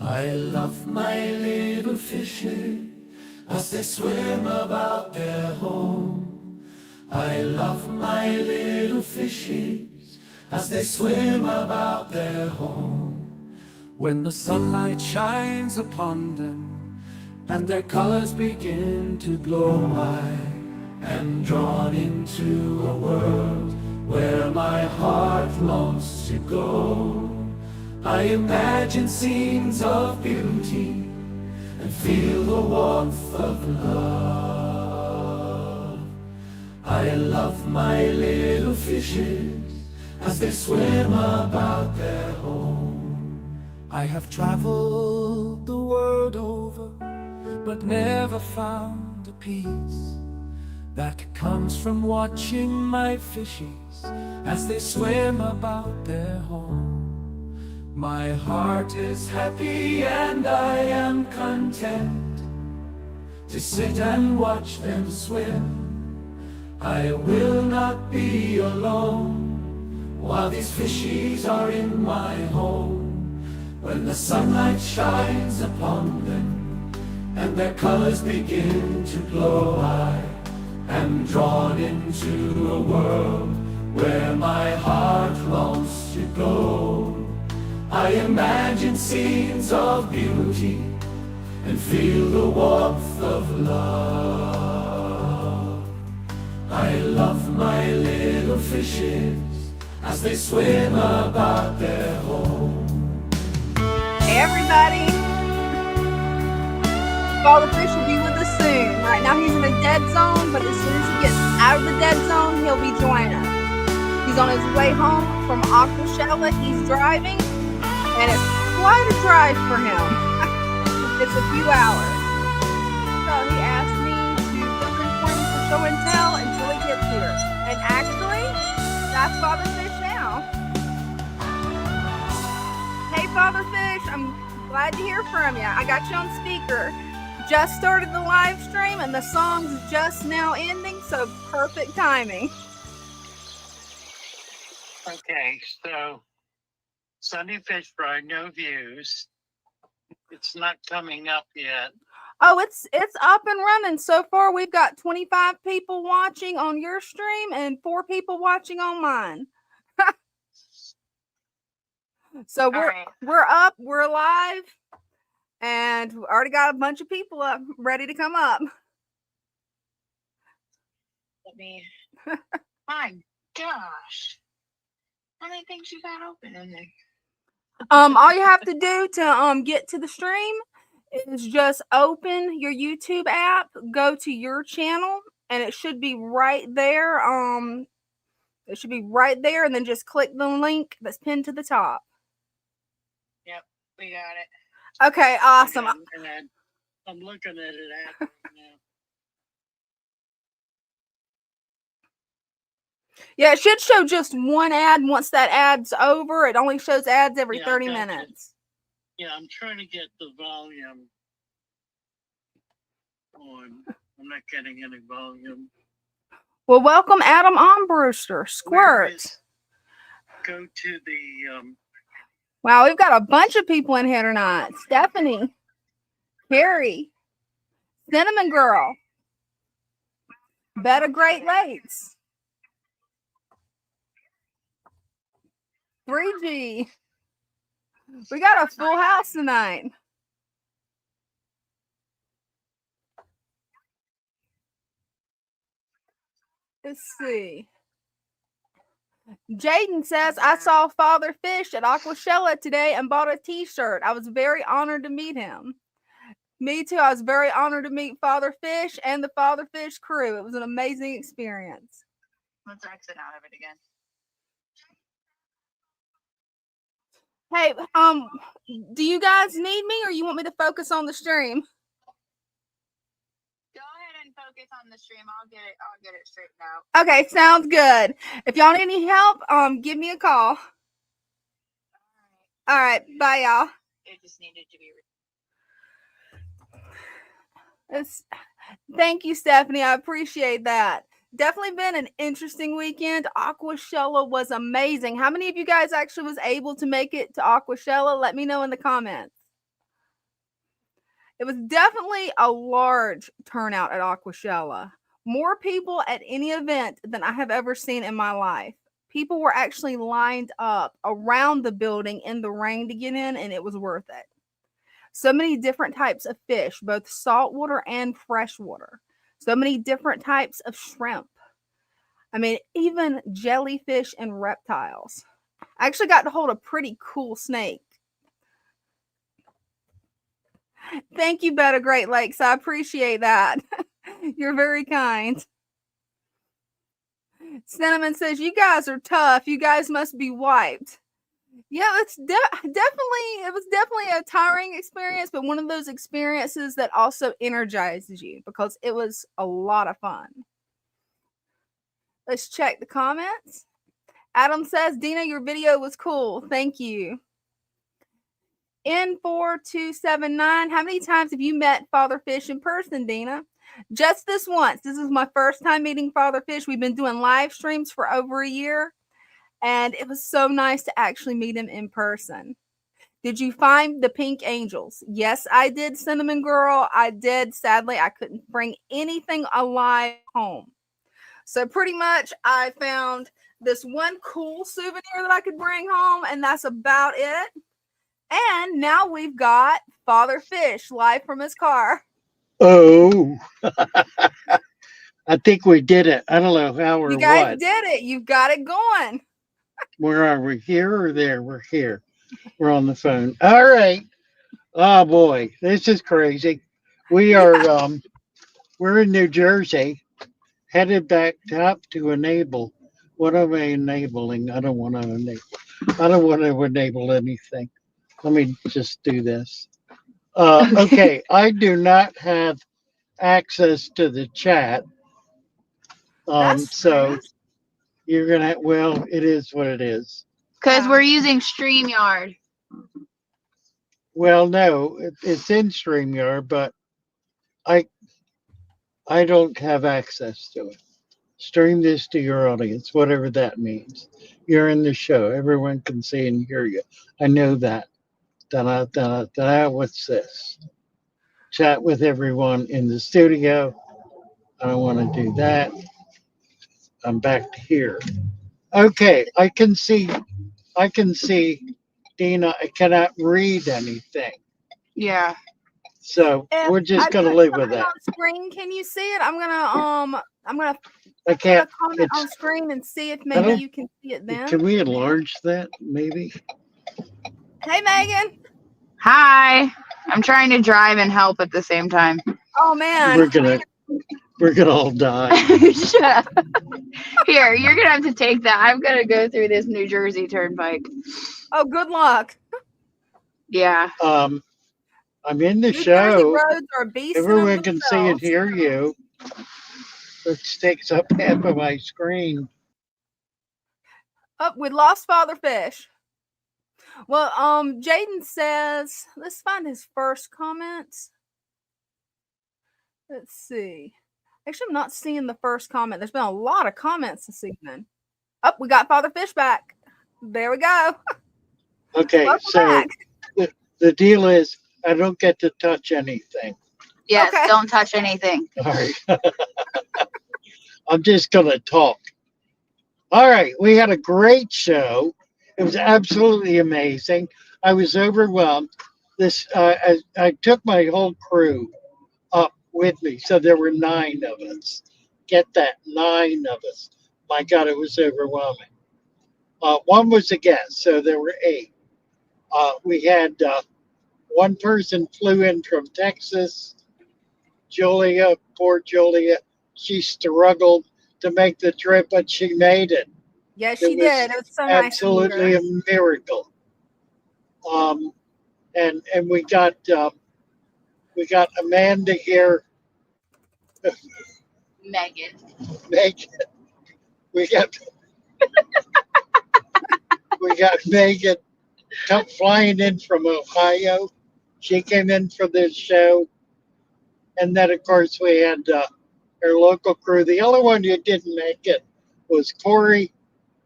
I love my little fishes as they swim about their home. I love my little fishes as they swim about their home. When the sunlight shines upon them and their colors begin to glow, I am drawn into a world where my heart longs to go. I imagine scenes of beauty and feel the warmth of love. I love my little fishes as they swim about their home. I have traveled the world over, but never found a peace that comes from watching my fishes as they swim about their home. My heart is happy and I am content to sit and watch them swim. I will not be alone while these fishies are in my home. When the sunlight shines upon them and their colors begin to glow, I am drawn into a world where my heart longs to go. I imagine scenes of beauty and feel the warmth of love. I love my little fishes as they swim about their home. Hey everybody! Father Fish will be with us soon. Right now he's in a dead zone, but as soon as he gets out of the dead zone, he'll be joining us. He's on his way home from Aquaella. He's driving. And it's quite a drive for him. It's a few hours. So he asked me to fill in for him for show and tell until he gets here. And actually, that's Father Fish now. Hey Father Fish, I'm glad to hear from you. I got you on speaker. Just started the live stream and the song's just now ending, so perfect timing. Okay, so Sunday Fish Fry, no views. It's not coming up yet. Oh, it's up and running. So far, we've got 25 people watching on your stream and 4 people watching on mine. So we're up, we're live, and we already got a bunch of people up ready to come up. Let me. My gosh, how many things you got open in there? All you have to do to get to the stream is just open your YouTube app, go to your channel, and it should be right there. It should be right there, and then just click the link that's pinned to the top. Yep, we got it. Okay, awesome. Okay, I'm looking at it right now. Yeah, it should show just one ad. Once that ad's over, it only shows ads every 30 minutes. Yeah, I'm trying to get the volume on. I'm not getting any volume. Well, welcome Adam Brewster. Squirt. Go to the... Wow, we've got a bunch of people in here tonight. Stephanie. Carrie. Cinnamon Girl. Betta Great Lakes. 3G. We got a full house tonight. Let's see. Jaden says, I saw Father Fish at Aquaella today and bought a t-shirt. I was very honored to meet him. Me too. I was very honored to meet Father Fish and the Father Fish crew. It was an amazing experience. Let's exit out of it again. Hey, do you guys need me or you want me to focus on the stream? Go ahead and focus on the stream. I'll get it straightened out. Okay, sounds good. If y'all need any help, give me a call. All right, bye y'all. It just needed to be Thank you, Stephanie. I appreciate that. Definitely been an interesting weekend. Aquaella was amazing. How many of you guys actually was able to make it to Aquaella? Let me know in the comments. It was definitely a large turnout at Aquashella. More people at any event than I have ever seen in my life. People were actually lined up around the building in the rain to get in, and it was worth it. So many different types of fish, both saltwater and freshwater. So many different types of shrimp. I mean, even jellyfish and reptiles. I actually got to hold a pretty cool snake. Thank you, Better Great Lakes. I appreciate that. You're very kind. Cinnamon says, "You guys are tough. You guys must be wiped." Yeah, it was definitely a tiring experience, but one of those experiences that also energizes you because it was a lot of fun. Let's check the comments. Adam says, "Dina, your video was cool. Thank you." N4279, how many times have you met Father Fish in person, Dina? Just this once. This is my first time meeting Father Fish. We've been doing live streams for over a year, and it was so nice to actually meet him in person. Did you find the pink angels? Yes, I did, Cinnamon Girl. I did. Sadly, I couldn't bring anything alive home. So pretty much I found this one cool souvenir that I could bring home, and that's about it. And now we've got Father Fish live from his car. Oh, I think we did it. I don't know how or You guys what. did it. You've got it going. Where are we? Here or there? We're here. We're on the phone. All right. Oh boy, this is crazy. We are Yeah. we're in New Jersey, headed back up to enable. What am I enabling? I don't want to enable. I don't want to enable anything. Let me just do this. Okay, I do not have access to the chat. That's So strange. you're gonna. Well, it is what it is. Because Yeah. we're using StreamYard. Well, no, it's in StreamYard, but I I don't have access to it. Stream this to your audience, whatever that means. You're in the show. Everyone can see and hear you. I know that. Da da da. What's this? Chat with everyone in the studio. I don't want to do that. I'm back to here. Okay, I can see. I can see. Dina, I cannot read anything. Yeah. So If we're just I gonna put live with something that. on screen, can you see it? I'm gonna I put a can't. comment It's. on screen and see if I maybe don't. you can see it then. Can we enlarge that? Maybe. Hey Megan. Hi. I'm trying to drive and help at the same time. Oh man. We're gonna. We're gonna all die. Shut up. Here, you're going to have to take that. I'm going to go through this New Jersey turnpike. Oh, good luck. Yeah. I'm in the New Jersey show. roads are a beast in of Everyone can see and themselves. hear you. Which takes up half of my screen. Oh, we lost Father Fish. Well, Jaden says, let's find his first comments. Let's see. Actually, I'm not seeing the first comment. There's been a lot of comments this evening. Oh, we got Father Fish back. There we go. Okay, Welcome so back. the deal is I don't get to touch anything. Yes, Okay. don't touch anything. All right. I'm just gonna talk. All right, we had a great show. It was absolutely amazing. I was overwhelmed. I took my whole crew up with me, so there were 9 of us. Get that, 9 of us. My God, it was overwhelming. One was a guest, so there were 8. We had one person flew in from Texas, Julia, poor Julia. She struggled to make the trip, but she made it. Yes, It she did. was It was so nice to meet her. absolutely a miracle. And we got Amanda here. Megan. Megan. We got we got Megan come flying in from Ohio. She came in for this show, and then of course we had our local crew. The only one who didn't make it was Corey,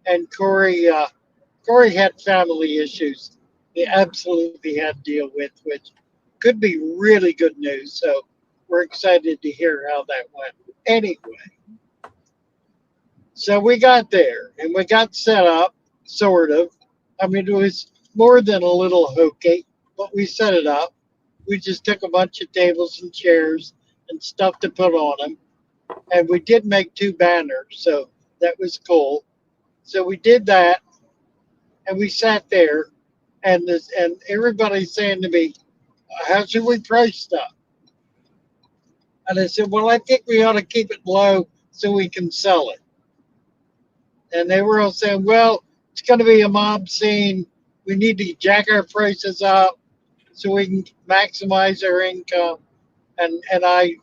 and Corey had family issues he absolutely had to deal with, which could be really good news. So we're excited to hear how that went. Anyway, so we got there and we got set up, sort of. I mean, it was more than a little hokey, but we set it up. We just took a bunch of tables and chairs and stuff to put on them. And we did make 2 banners, so that was cool. So we did that and we sat there and everybody's saying to me, how should we price stuff? And I said, well, I think we ought to keep it low so we can sell it. And they were all saying, well, it's going to be a mob scene. We need to jack our prices up so we can maximize our income. And I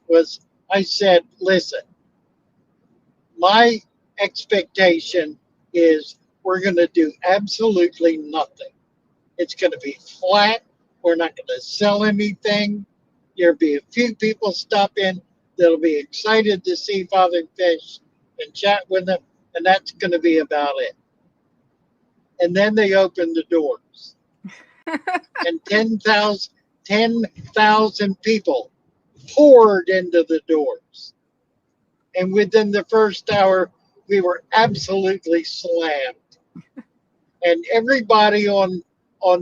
said, listen, my expectation is we're going to do absolutely nothing. It's going to be flat. We're not going to sell anything. There'll be a few people stop in that'll be excited to see Father Fish and chat with them, and that's going to be about it. And then they opened the doors, and 10,000 people poured into the doors. And within the first hour, we were absolutely slammed. And everybody on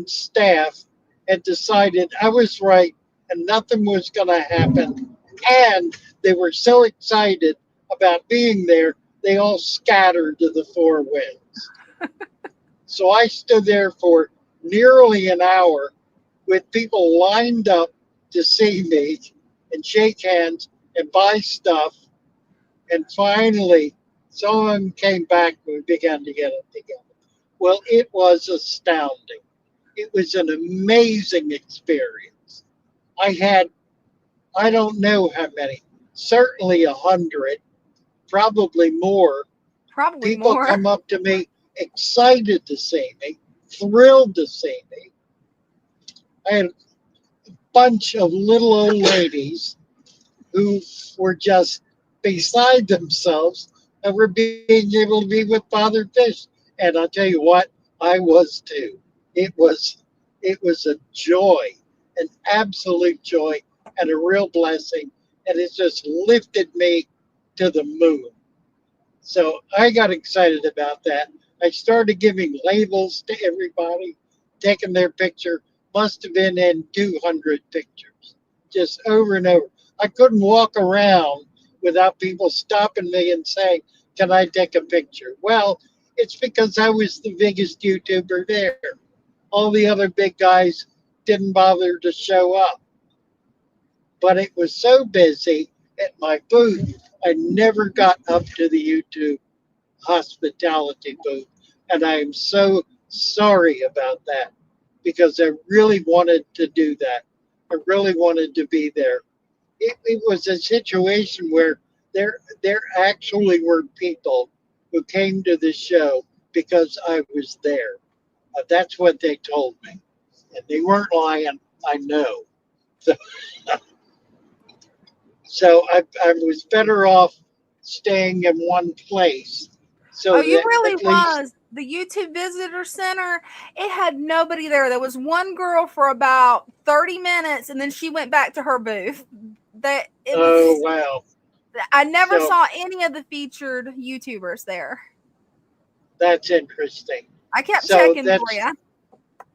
staff had decided I was right and nothing was going to happen. And they were so excited about being there, they all scattered to the 4 winds. So I stood there for nearly an hour with people lined up to see me and shake hands and buy stuff. And finally, some of them came back and we began to get it together. Well, it was astounding. It was an amazing experience. I don't know how many, certainly 100, probably more. Probably People more. come up to me excited to see me, thrilled to see me. I had a bunch of little old ladies who were just beside themselves over being able to be with Father Fish. And I'll tell you what, I was too. It was a joy, an absolute joy, and a real blessing. And it just lifted me to the moon. So I got excited about that. I started giving labels to everybody, taking their picture. Must have been in 200 pictures, just over and over. I couldn't walk around without people stopping me and saying, can I take a picture? Well, it's because I was the biggest YouTuber there. All the other big guys didn't bother to show up. But it was so busy at my booth, I never got up to the YouTube hospitality booth. And I am so sorry about that because I really wanted to do that. I really wanted to be there. It was a situation where there actually were people who came to the show because I was there. That's what they told me. And they weren't lying, I know. So, so I was better off staying in one place Oh, so you that really at least, was. The YouTube Visitor Center, it had nobody there. There was one girl for about 30 minutes and then she went back to her booth. That it oh, was wow. I never So saw any of the featured YouTubers there. that's interesting. I kept So checking for that's, you.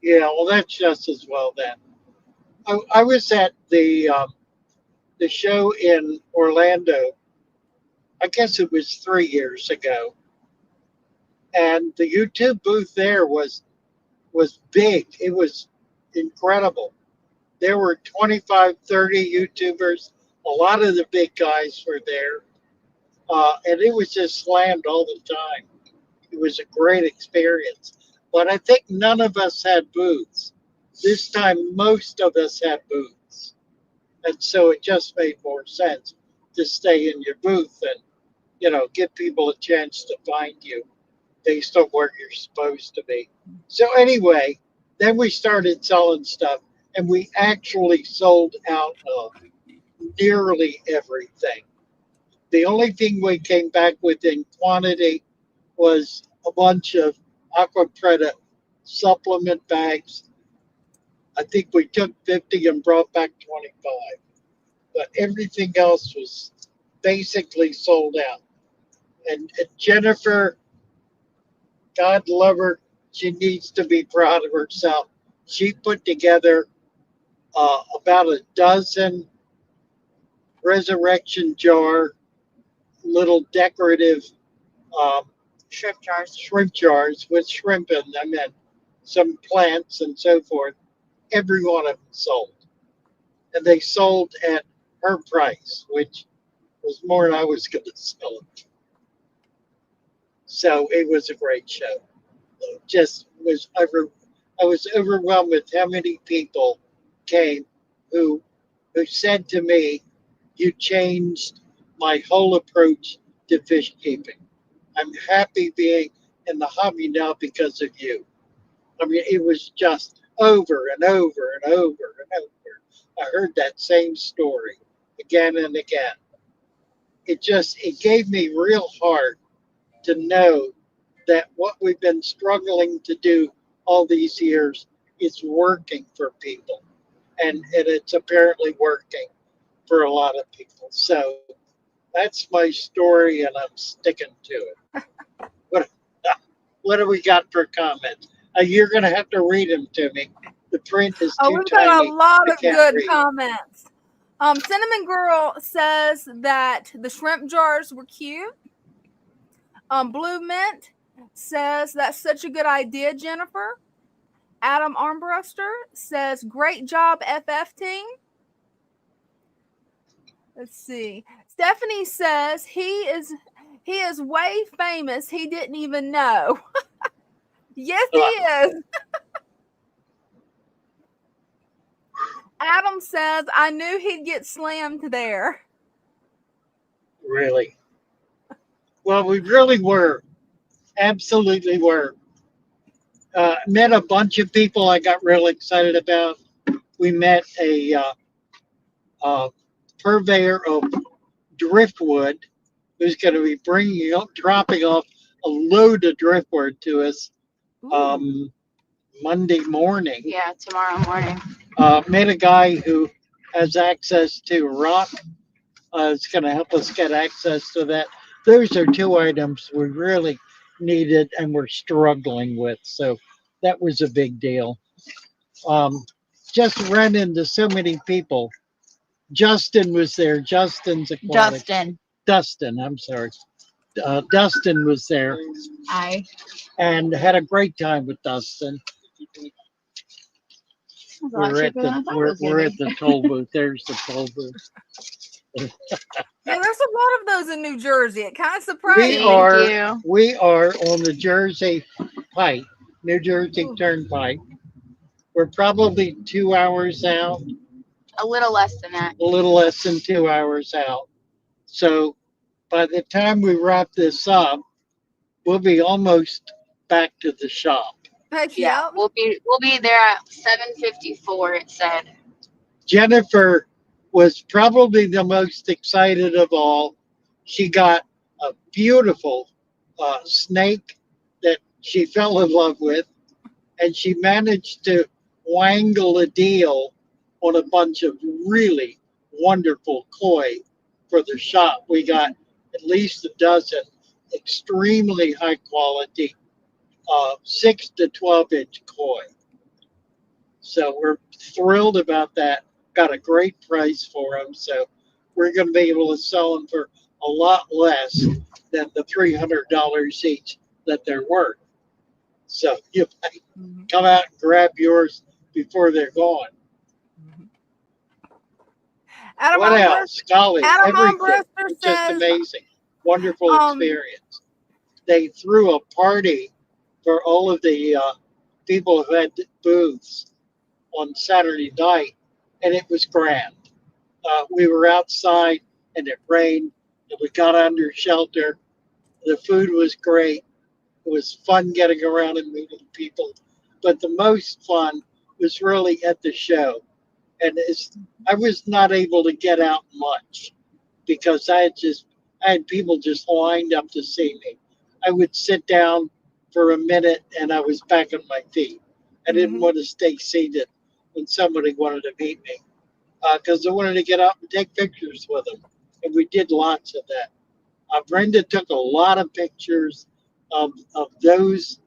yeah, well, that's just as well then. I was at the show in Orlando. I guess it was 3 years ago, and the YouTube booth there was big. It was incredible. There were 25, 30 YouTubers. A lot of the big guys were there, and it was just slammed all the time. It was a great experience. But I think none of us had booths. This time, most of us had booths. And so it just made more sense to stay in your booth and, give people a chance to find you based on where you're supposed to be. So anyway, then we started selling stuff and we actually sold out of nearly everything. The only thing we came back with in quantity was a bunch of Aqua Preta supplement bags, I think we took 50 and brought back 25. But everything else was basically sold out. And Jennifer, God love her, she needs to be proud of herself. She put together about a dozen resurrection jar, little decorative um, shrimp jars with shrimp in them and some plants and so forth. Every one of them sold. And they sold at her price, which was more than I was going to sell it. So it was a great show. Just was I was overwhelmed with how many people came who said to me, "You changed my whole approach to fish keeping. I'm happy being in the hobby now because of you." I mean, it was just over and over and over and over. I heard that same story again and again. It gave me real heart to know that what we've been struggling to do all these years is working for people. And it's apparently working for a lot of people. So that's my story, and I'm sticking to it. What, what do we got for comments? You're going to have to read them to me. The print is Oh, too we've got a tiny. lot I of can't good read. comments. Cinnamon Girl says that the shrimp jars were cute. Blue Mint says that's such a good idea, Jennifer. Adam Armbruster says great job, FF team. Let's see. Stephanie says he is way famous. He didn't even know. Yes, he is. Adam says I knew he'd get slammed there. Really? Well, we really were. Absolutely were. Met a bunch of people I got real excited about. We met a purveyor of driftwood who's going to be dropping off a load of driftwood to us Monday morning. Yeah, tomorrow morning. Met a guy who has access to rock. Is going to help us get access to that. Those are two items we really needed and we're struggling with. So that was a big deal. Just ran into so many people. Justin was there. Justin's aquatic. Dustin, I'm sorry. Dustin was there. Hi. And had a great time with Dustin. We're at the toll booth. There's the toll booth. Yeah, there's a lot of those in New Jersey. It kind of surprised me. We are on the Jersey Pike, New Jersey Turnpike. We're probably 2 hours out. A little less than that. A little less than 2 hours out. So by the time we wrap this up, we'll be almost back to the shop. Heck Yeah, we'll be there at 7:54. It said. Jennifer was probably the most excited of all. She got a beautiful snake that she fell in love with, and she managed to wangle a deal on a bunch of really wonderful koi for the shop. We got at least a dozen extremely high quality 6 to 12-inch koi. So we're thrilled about that. Got a great price for them. So we're going to be able to sell them for a lot less than the $300 each that they're worth. So you might come out and grab yours before they're gone. What else? Golly, everything. Just amazing. Wonderful experience. They threw a party for all of the people who had booths on Saturday night, and it was grand. We were outside, and it rained, and we got under shelter. The food was great. It was fun getting around and meeting people. But the most fun was really at the show. And I was not able to get out much because I had people just lined up to see me. I would sit down for a minute and I was back on my feet. I didn't want to stay seated when somebody wanted to meet me because I wanted to get up and take pictures with them. And we did lots of that. Brenda took a lot of pictures of those.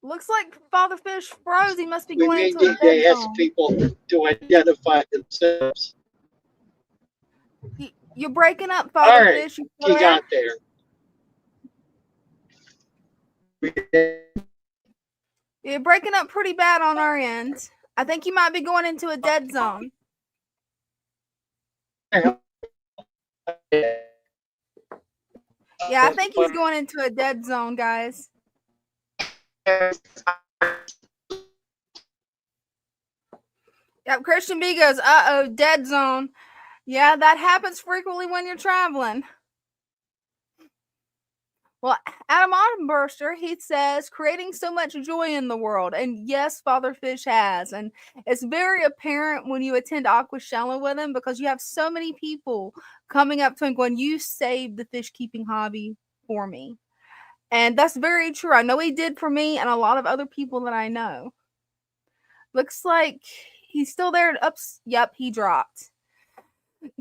Looks like Father Fish froze. He must be We going made into a they dead asked zone. people to identify themselves. You're breaking up, All Father right, Fish. You still she there? got there. You're breaking up pretty bad on our end. I think you might be going into a dead zone. Yeah, I think he's going into a dead zone, guys. Yep, Christian B goes, uh-oh, dead zone. Yeah, that happens frequently when you're traveling. Well, Adam Autumnburster, he says, creating so much joy in the world. And yes, Father Fish has. And it's very apparent when you attend Aquaella with him because you have so many people coming up to him going, you saved the fish keeping hobby for me. And that's very true. I know he did for me and a lot of other people that I know. Looks like he's still there. Ups. Yep, he dropped.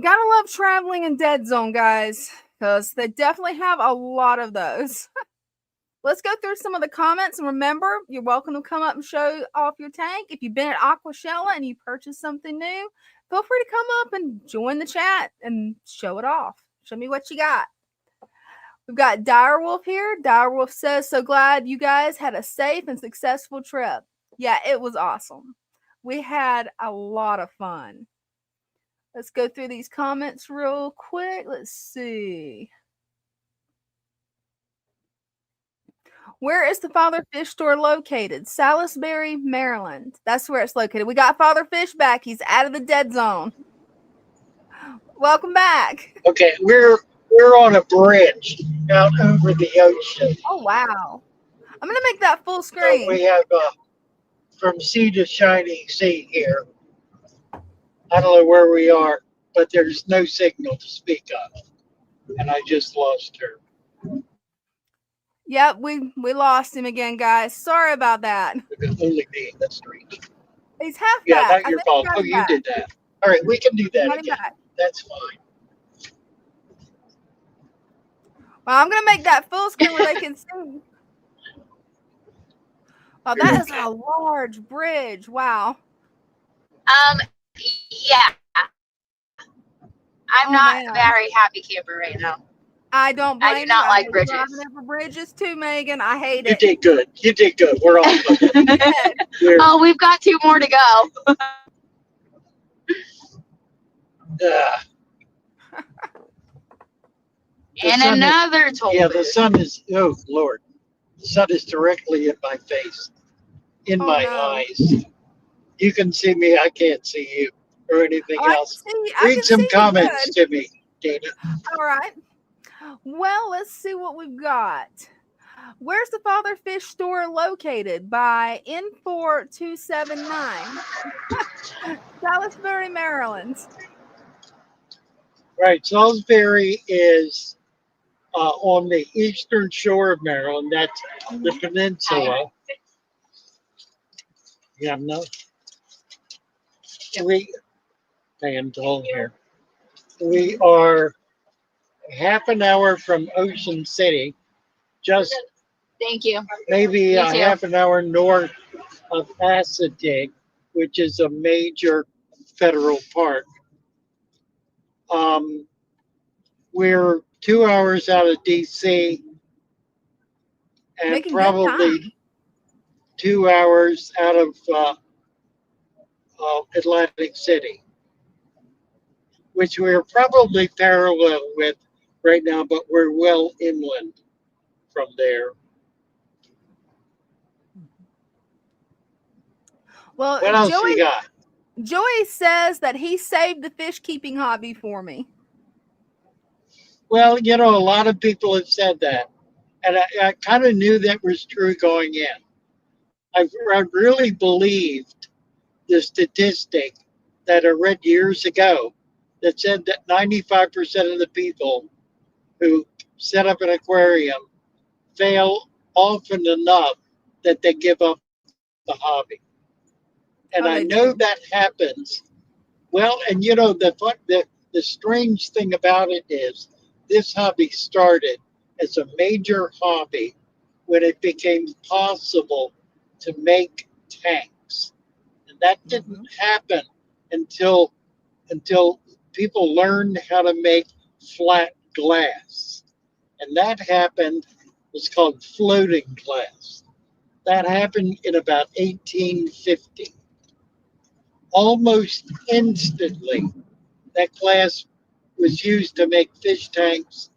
Gotta love traveling in dead zone, guys, because they definitely have a lot of those. Let's go through some of the comments. And remember, you're welcome to come up and show off your tank. If you've been at Aquaella and you purchased something new, feel free to come up and join the chat and show it off. Show me what you got. We've got Direwolf here. Direwolf says, so glad you guys had a safe and successful trip. Yeah, it was awesome. We had a lot of fun. Let's go through these comments real quick. Let's see. Where is the Father Fish store located? Salisbury, Maryland. That's where it's located. We got Father Fish back. He's out of the dead zone. Welcome back. Okay, we're on a bridge out over the ocean. Oh, wow. I'm going to make that full So screen. we have from sea to shining sea here. I don't know where we are, but there's no signal to speak of. And I just lost her. Yep, we lost him again, guys. Sorry about that. Only me in the street. He's half Yeah, back. not your fault. Oh, you did that. All right, we can do that again. Back. That's fine. Well, I'm going to make that full screen where they can see. Wow, that is a large bridge. Wow. Yeah. I'm not a very happy camper right now. I don't blame you. I do not like bridges. Driving over bridges too, Megan. I hate it. You did good. You did good. We're all good. Oh, we've got 2 more to go. And another toll Yeah, booth. the sun is, oh, Lord. The sun is directly in my face, in my eyes. You can see me. I can't see you or anything else. Read some comments to me, Dina. All right. Well, let's see what we've got. Where's the Father Fish store located? By N4279. Salisbury, Maryland. Right. Salisbury is on the eastern shore of Maryland. That's the peninsula. Yeah, no. Paying toll here. We are half an hour from Ocean City, just Thank you. maybe a half an hour north of Assateague, which is a major federal park. We're 2 hours out of DC and Making probably 2 hours out of Atlantic City, which we're probably parallel with right now, but we're well inland from there. Well, what else you got? Joey says that he saved the fish keeping hobby for me. Well, a lot of people have said that. And I kind of knew that was true going in. I really believed the statistic that I read years ago that said that 95% of the people who set up an aquarium fail often enough that they give up the hobby. And Oh, I they know do. that happens. Well, and you know, the strange thing about it is this hobby started as a major hobby when it became possible to make tanks. And that didn't Mm-hmm. happen until until people learned how to make flat glass. And that happened, it's called floating glass. That happened in about 1850. Almost instantly, that glass was used to make fish tanks,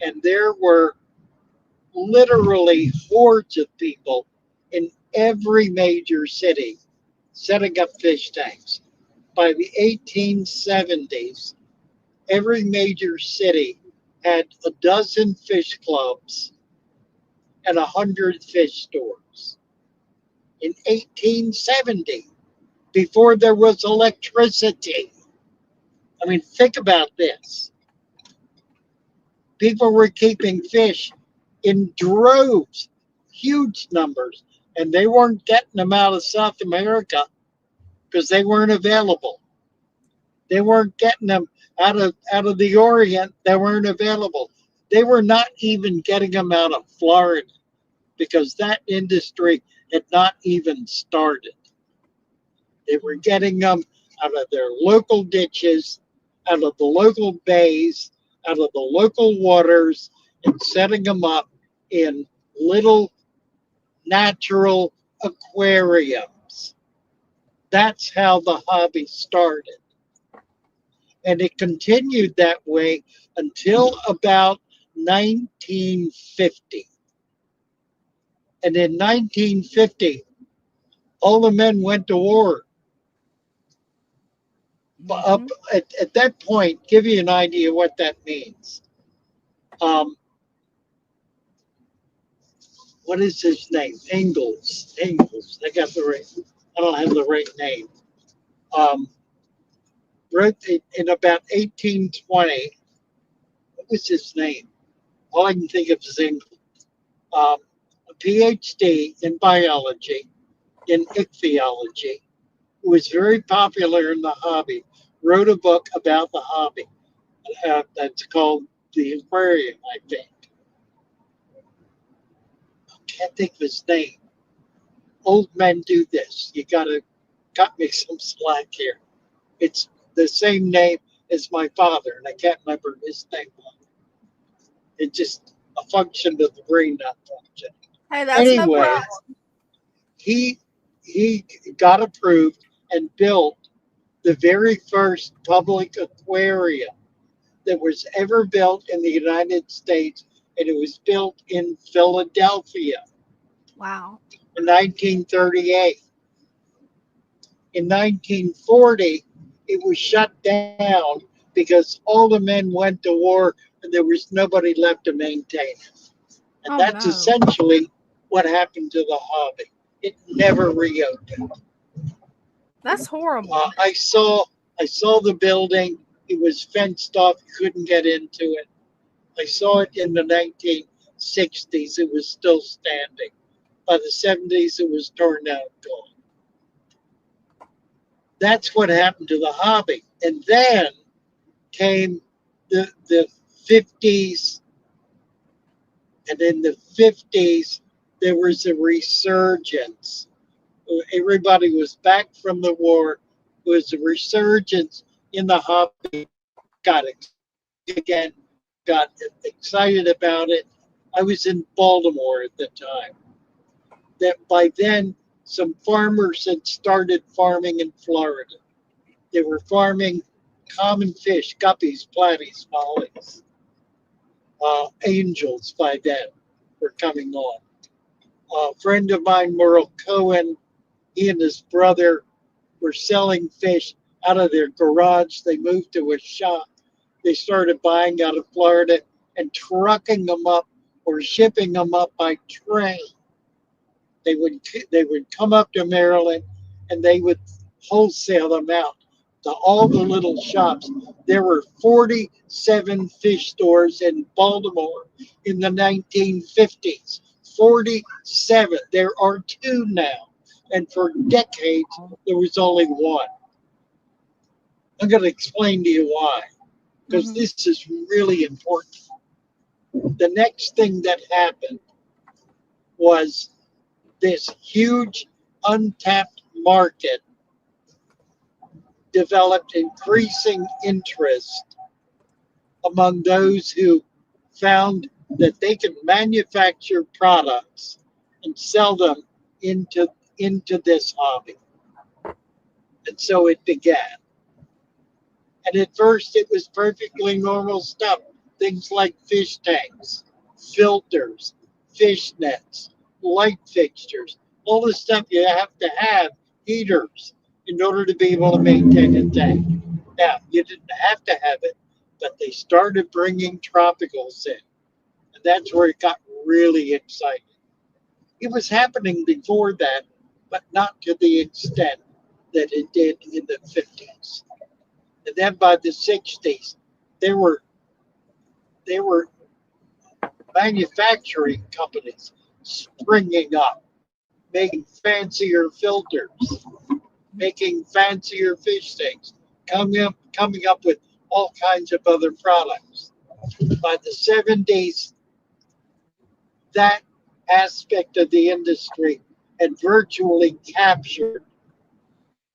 and there were literally hordes of people in every major city setting up fish tanks. By the 1870s, every major city had a dozen fish clubs and 100 fish stores. In 1870, before there was electricity. I mean, think about this. People were keeping fish in droves, huge numbers, and they weren't getting them out of South America because they weren't available. They weren't getting them out of the Orient. They weren't available. They were not even getting them out of Florida because that industry had not even started. They were getting them out of their local ditches, out of the local bays, out of the local waters, and setting them up in little natural aquariums. That's how the hobby started. And it continued that way until about 1950. And in 1950, all the men went to war. Up Mm-hmm. at that point, give you an idea what that means. Um, what is his name? Ingalls. Ingalls. I got the right. I don't have the right name. Um, wrote it in about 1820. What was his name? All I can think of is Ingalls. A PhD in biology, in ichthyology, who was very popular in the hobby, wrote a book about the hobby. That's called The Aquarium, I think. Can't think of his name. Old men do this. You gotta cut me some slack here. It's the same name as my father, and I can't remember his name. It's just a function of the brain not functioning. Hey, that's no Anyway, problem. he he got approved and built the very first public aquarium that was ever built in the United States, and it was built in Philadelphia Wow. in 1938. In 1940, it was shut down because all the men went to war and there was nobody left to maintain it. And Oh that's no. essentially what happened to the hobby. It never reopened. That's horrible. I saw the building. It was fenced off. You couldn't get into it. I saw it in the 1960s. It was still standing. By the 70s, it was torn down, gone. That's what happened to the hobby. And then came the 50s, and in the 50s, there was a resurgence. Everybody was back from the war. There was a resurgence in the hobby. Got again, got excited about it. I was in Baltimore at the time. That by then, some farmers had started farming in Florida. They were farming common fish, guppies, platies, mollies, angels by then were coming on. A friend of mine, Merle Cohen, he and his brother were selling fish out of their garage. They moved to a shop. They started buying out of Florida and trucking them up or shipping them up by train. They would come up to Maryland and they would wholesale them out to all the little shops. There were 47 fish stores in Baltimore in the 1950s. 47. There are two now. And for decades, there was only one. I'm going to explain to you why, because this is really important. The next thing that happened was this huge untapped market developed increasing interest among those who found that they could manufacture products and sell them into this hobby. And so it began. And at first it was perfectly normal stuff. Things like fish tanks, filters, fish nets, light fixtures, all the stuff you have to have, heaters, in order to be able to maintain a tank. Now, you didn't have to have it, but they started bringing tropicals in. And that's where it got really exciting. It was happening before that, but not to the extent that it did in the 50s. And then by the 60s, there were manufacturing companies springing up, making fancier filters, making fancier fish tanks, coming up with all kinds of other products. By the 70s, that aspect of the industry had virtually captured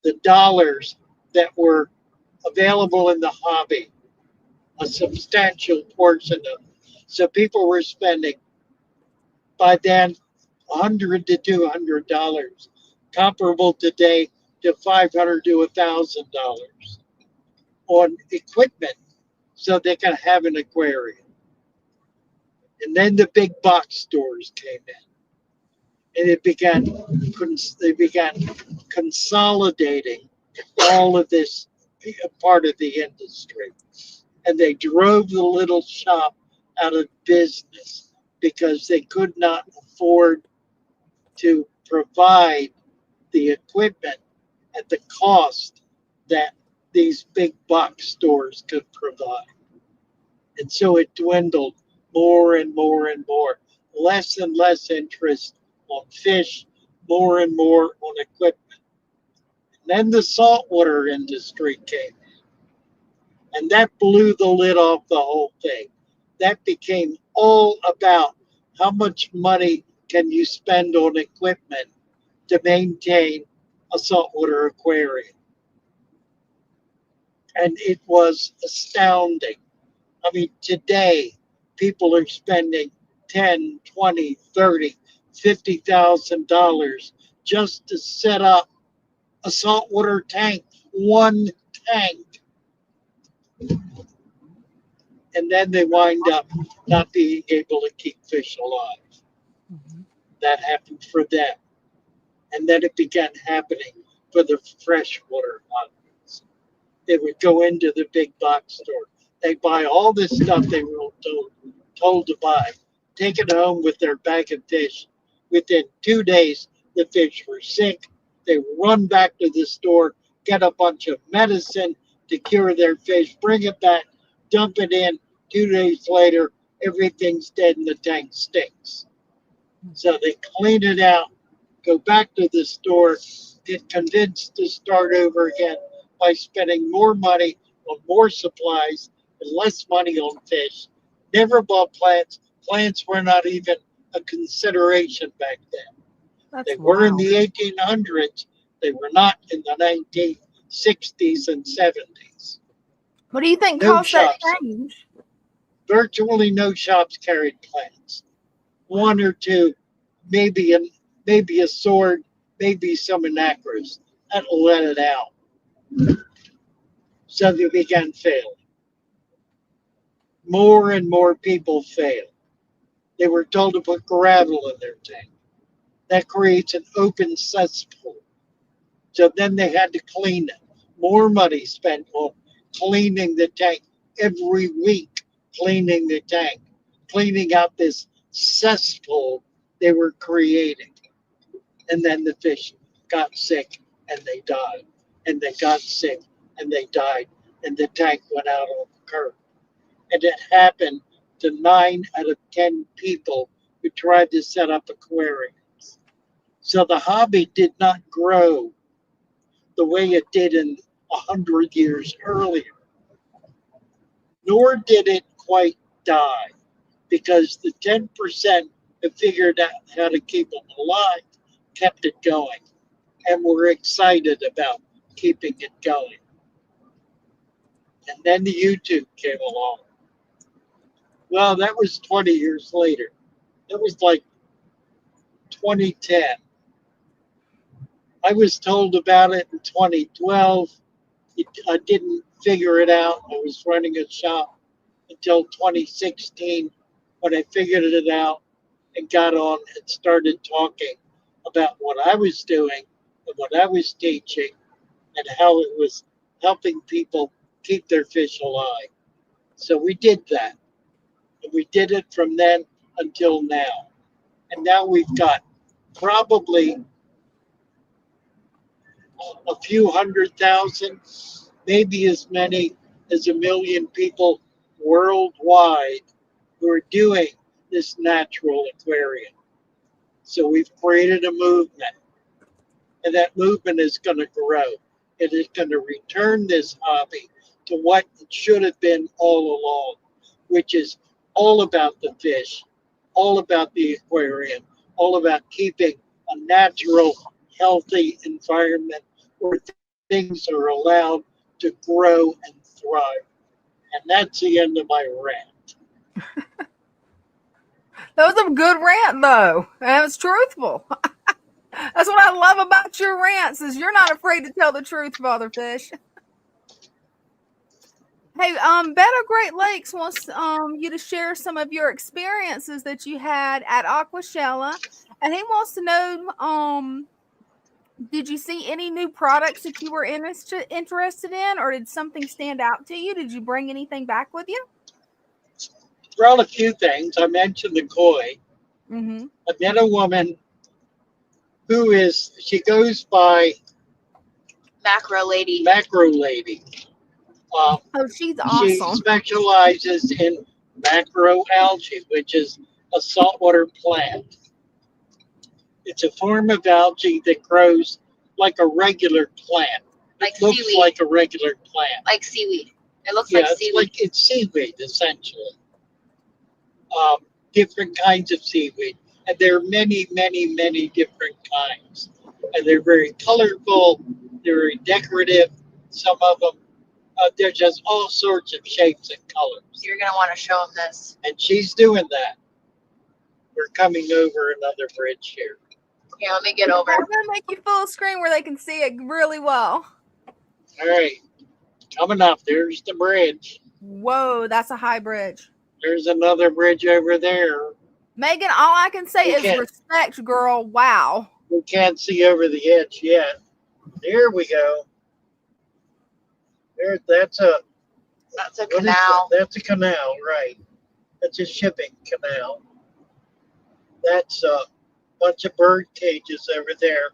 the dollars that were available in the hobby, a substantial portion of it. So people were spending by then $100 to $200, comparable today to $500 to $1,000 on equipment so they can have an aquarium. And then the big box stores came in, and they began consolidating all of this part of the industry, and they drove the little shop out of business because they could not afford to provide the equipment at the cost that these big box stores could provide. And so it dwindled more and more and more, less and less interest on fish, more and more on equipment. And then the saltwater industry came, and that blew the lid off the whole thing. That became all about how much money can you spend on equipment to maintain a saltwater aquarium. And it was astounding. I mean, today people are spending 10, 20, 30, $50,000 just to set up a saltwater tank, one tank. And then they wind up not being able to keep fish alive. That happened for them. And then it began happening for the freshwater ones. They would go into the big box store. They buy all this stuff they were told to buy, take it home with their bag of fish. Within 2 days, the fish were sick. They run back to the store, get a bunch of medicine to cure their fish, bring it back, dump it in. 2 days later, everything's dead and the tank stinks. So they clean it out, go back to the store, get convinced to start over again by spending more money on more supplies and less money on fish. Never bought plants. Plants were not even a consideration back then. They were in the 1800s. They were not in the 1960s and 70s. What do you think No caused that shops. change? Virtually no shops carried plants. One or two, maybe a sword, maybe some anacrus. That'll let it out. So they began failing. More and more people failed. They were told to put gravel in their tank. That creates an open cesspool. So then they had to clean it. More money spent on cleaning the tank every week, cleaning the tank, cleaning out this cesspool they were creating. And then the fish got sick and they died. And they got sick and they died. And the tank went out on the curb. And it happened to 9 out of 10 people who tried to set up aquariums. So the hobby did not grow the way it did in 100 years earlier, nor did it quite die, because the 10% that figured out how to keep them alive kept it going, and were excited about keeping it going. And then the YouTube came along. Well, that was 20 years later. It was like 2010. I was told about it in 2012. I didn't figure it out. I was running a shop until 2016 when I figured it out and got on and started talking about what I was doing and what I was teaching and how it was helping people keep their fish alive. So we did that. And we did it from then until now. And now we've got probably a few 100,000, maybe as many as 1 million people worldwide who are doing this natural aquarium. So we've created a movement, and that movement is going to grow. It is going to return this hobby to what it should have been all along, which is all about the fish, all about the aquarium, all about keeping a natural, healthy environment where things are allowed to grow and thrive. And that's the end of my rant. That was a good rant, though. And it was truthful. That's what I love about your rants, is you're not afraid to tell the truth, Fatherfish. Hey, Better Great Lakes wants you to share some of your experiences that you had at Aquaella, and he wants to know, did you see any new products that you were interested in, or did something stand out to you? Did you bring anything back with you? Brought a few things. I mentioned the koi. Mm-hmm. I met a woman who she goes by Macro lady. Macro Lady. Oh, she's She awesome. specializes in macroalgae, which is a saltwater plant. It's a form of algae that grows like a regular plant. Like It looks seaweed. like a regular plant. Like seaweed. It looks Yeah, like it's seaweed. like it's seaweed essentially. Different kinds of seaweed, and there are many, many, many different kinds, and they're very colorful. They're very decorative. Some of them, they're just all sorts of shapes and colors. You're going to want to show them this. And she's doing that. We're coming over another bridge here. Here, let me get over. I'm gonna make you full screen where they can see it really well. All right, coming up. There's the bridge. Whoa, that's a high bridge. There's another bridge over there. Megan, all I can say is respect, girl. Wow. We can't see over the edge yet. There we go. That's a canal. That's a canal, right? That's a shipping canal. That's a bunch of bird cages over there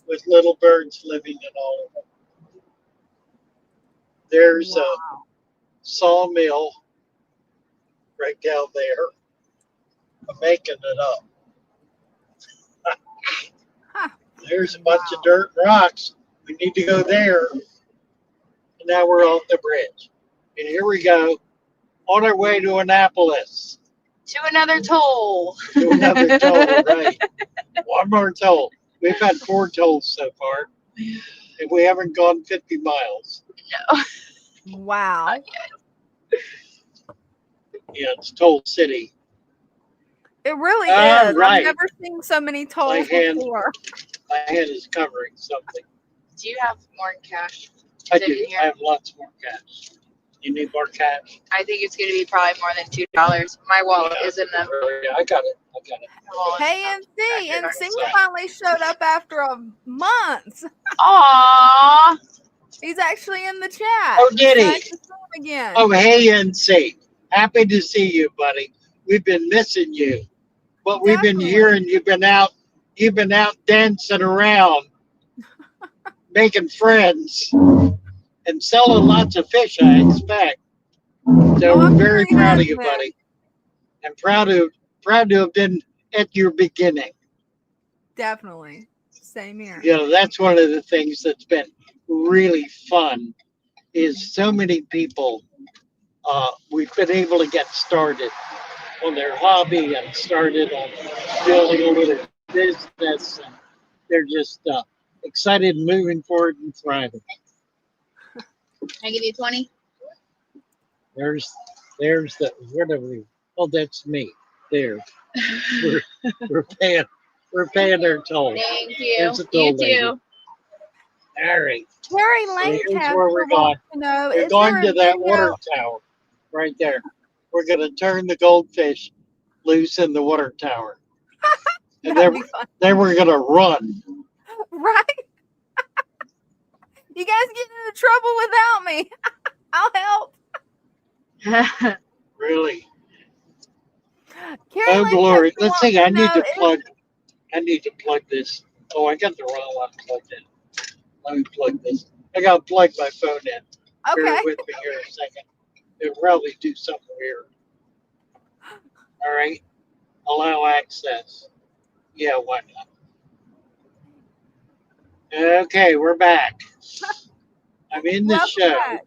with little birds living in all of them. There's a sawmill right down there. I'm making it up. There's a bunch of dirt and rocks. We need to go there. And now we're off the bridge. And here we go. On our way to Annapolis. To another toll. To another toll, right. One more toll. We've had 4 tolls so far. And we haven't gone 50 miles. No. Wow. Yeah, it's Toll City. It really is. Right. I've never seen so many tolls before. My hand is covering something. Do you have more cash? I do. I have lots more cash. You need more cash? I think it's going to be probably more than $2. My wallet isn't enough. Yeah, I got it. Hey, NC finally showed up after a month. Aww. He's actually in the chat. Oh, did he? Nice to see him again. Oh, hey, NC. Happy to see you, buddy. We've been missing you. But we've been hearing you've been out dancing around, making friends, and selling lots of fish, I expect. So we're very proud of you, buddy. And proud to have been at your beginning. Definitely. Same here. You know, that's one of the things that's been really fun is so many people we've been able to get started on their hobby and started on building a little business. And they're just excited, moving forward, and thriving. Can I give you 20? There's the whatever. Oh, that's me. There, we're, we're paying our toll. Thank you. There's the You toll lady. too. All right, Terry so here's Lancaster where we're going. wants to know, We're is going there to a that video? water tower right there. We're going to turn the goldfish loose in the water tower, and That'd be fun. then we're going to run. Right? You guys get into trouble without me. I'll help. Really? Carrie Oh Lancaster glory! Let's wants see. to I need know, to plug. I need to plug this. Oh, I got the wrong one plugged in. Let me plug this. I got to plug my phone in. Bear okay. with me here a second. It'll probably do something weird. All right. Allow access. Yeah, why not? Okay, we're back. I'm in the Welcome show. back.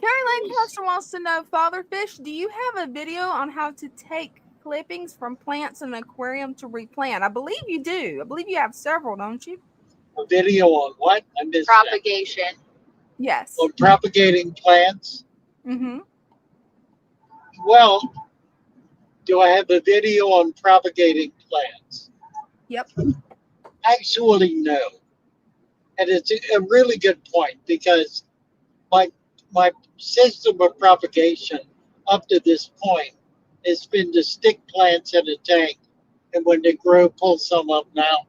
Carrie Lancaster wants to know, Father Fish, do you have a video on how to take clippings from plants in an aquarium to replant? I believe you do. I believe you have several, don't you? A video on what? I missed that. Propagation. Yes. On propagating plants. Mm-hmm. Well, do I have a video on propagating plants? Yep. Actually, no. And it's a really good point because my system of propagation up to this point has been to stick plants in a tank, and when they grow, pull some of them out,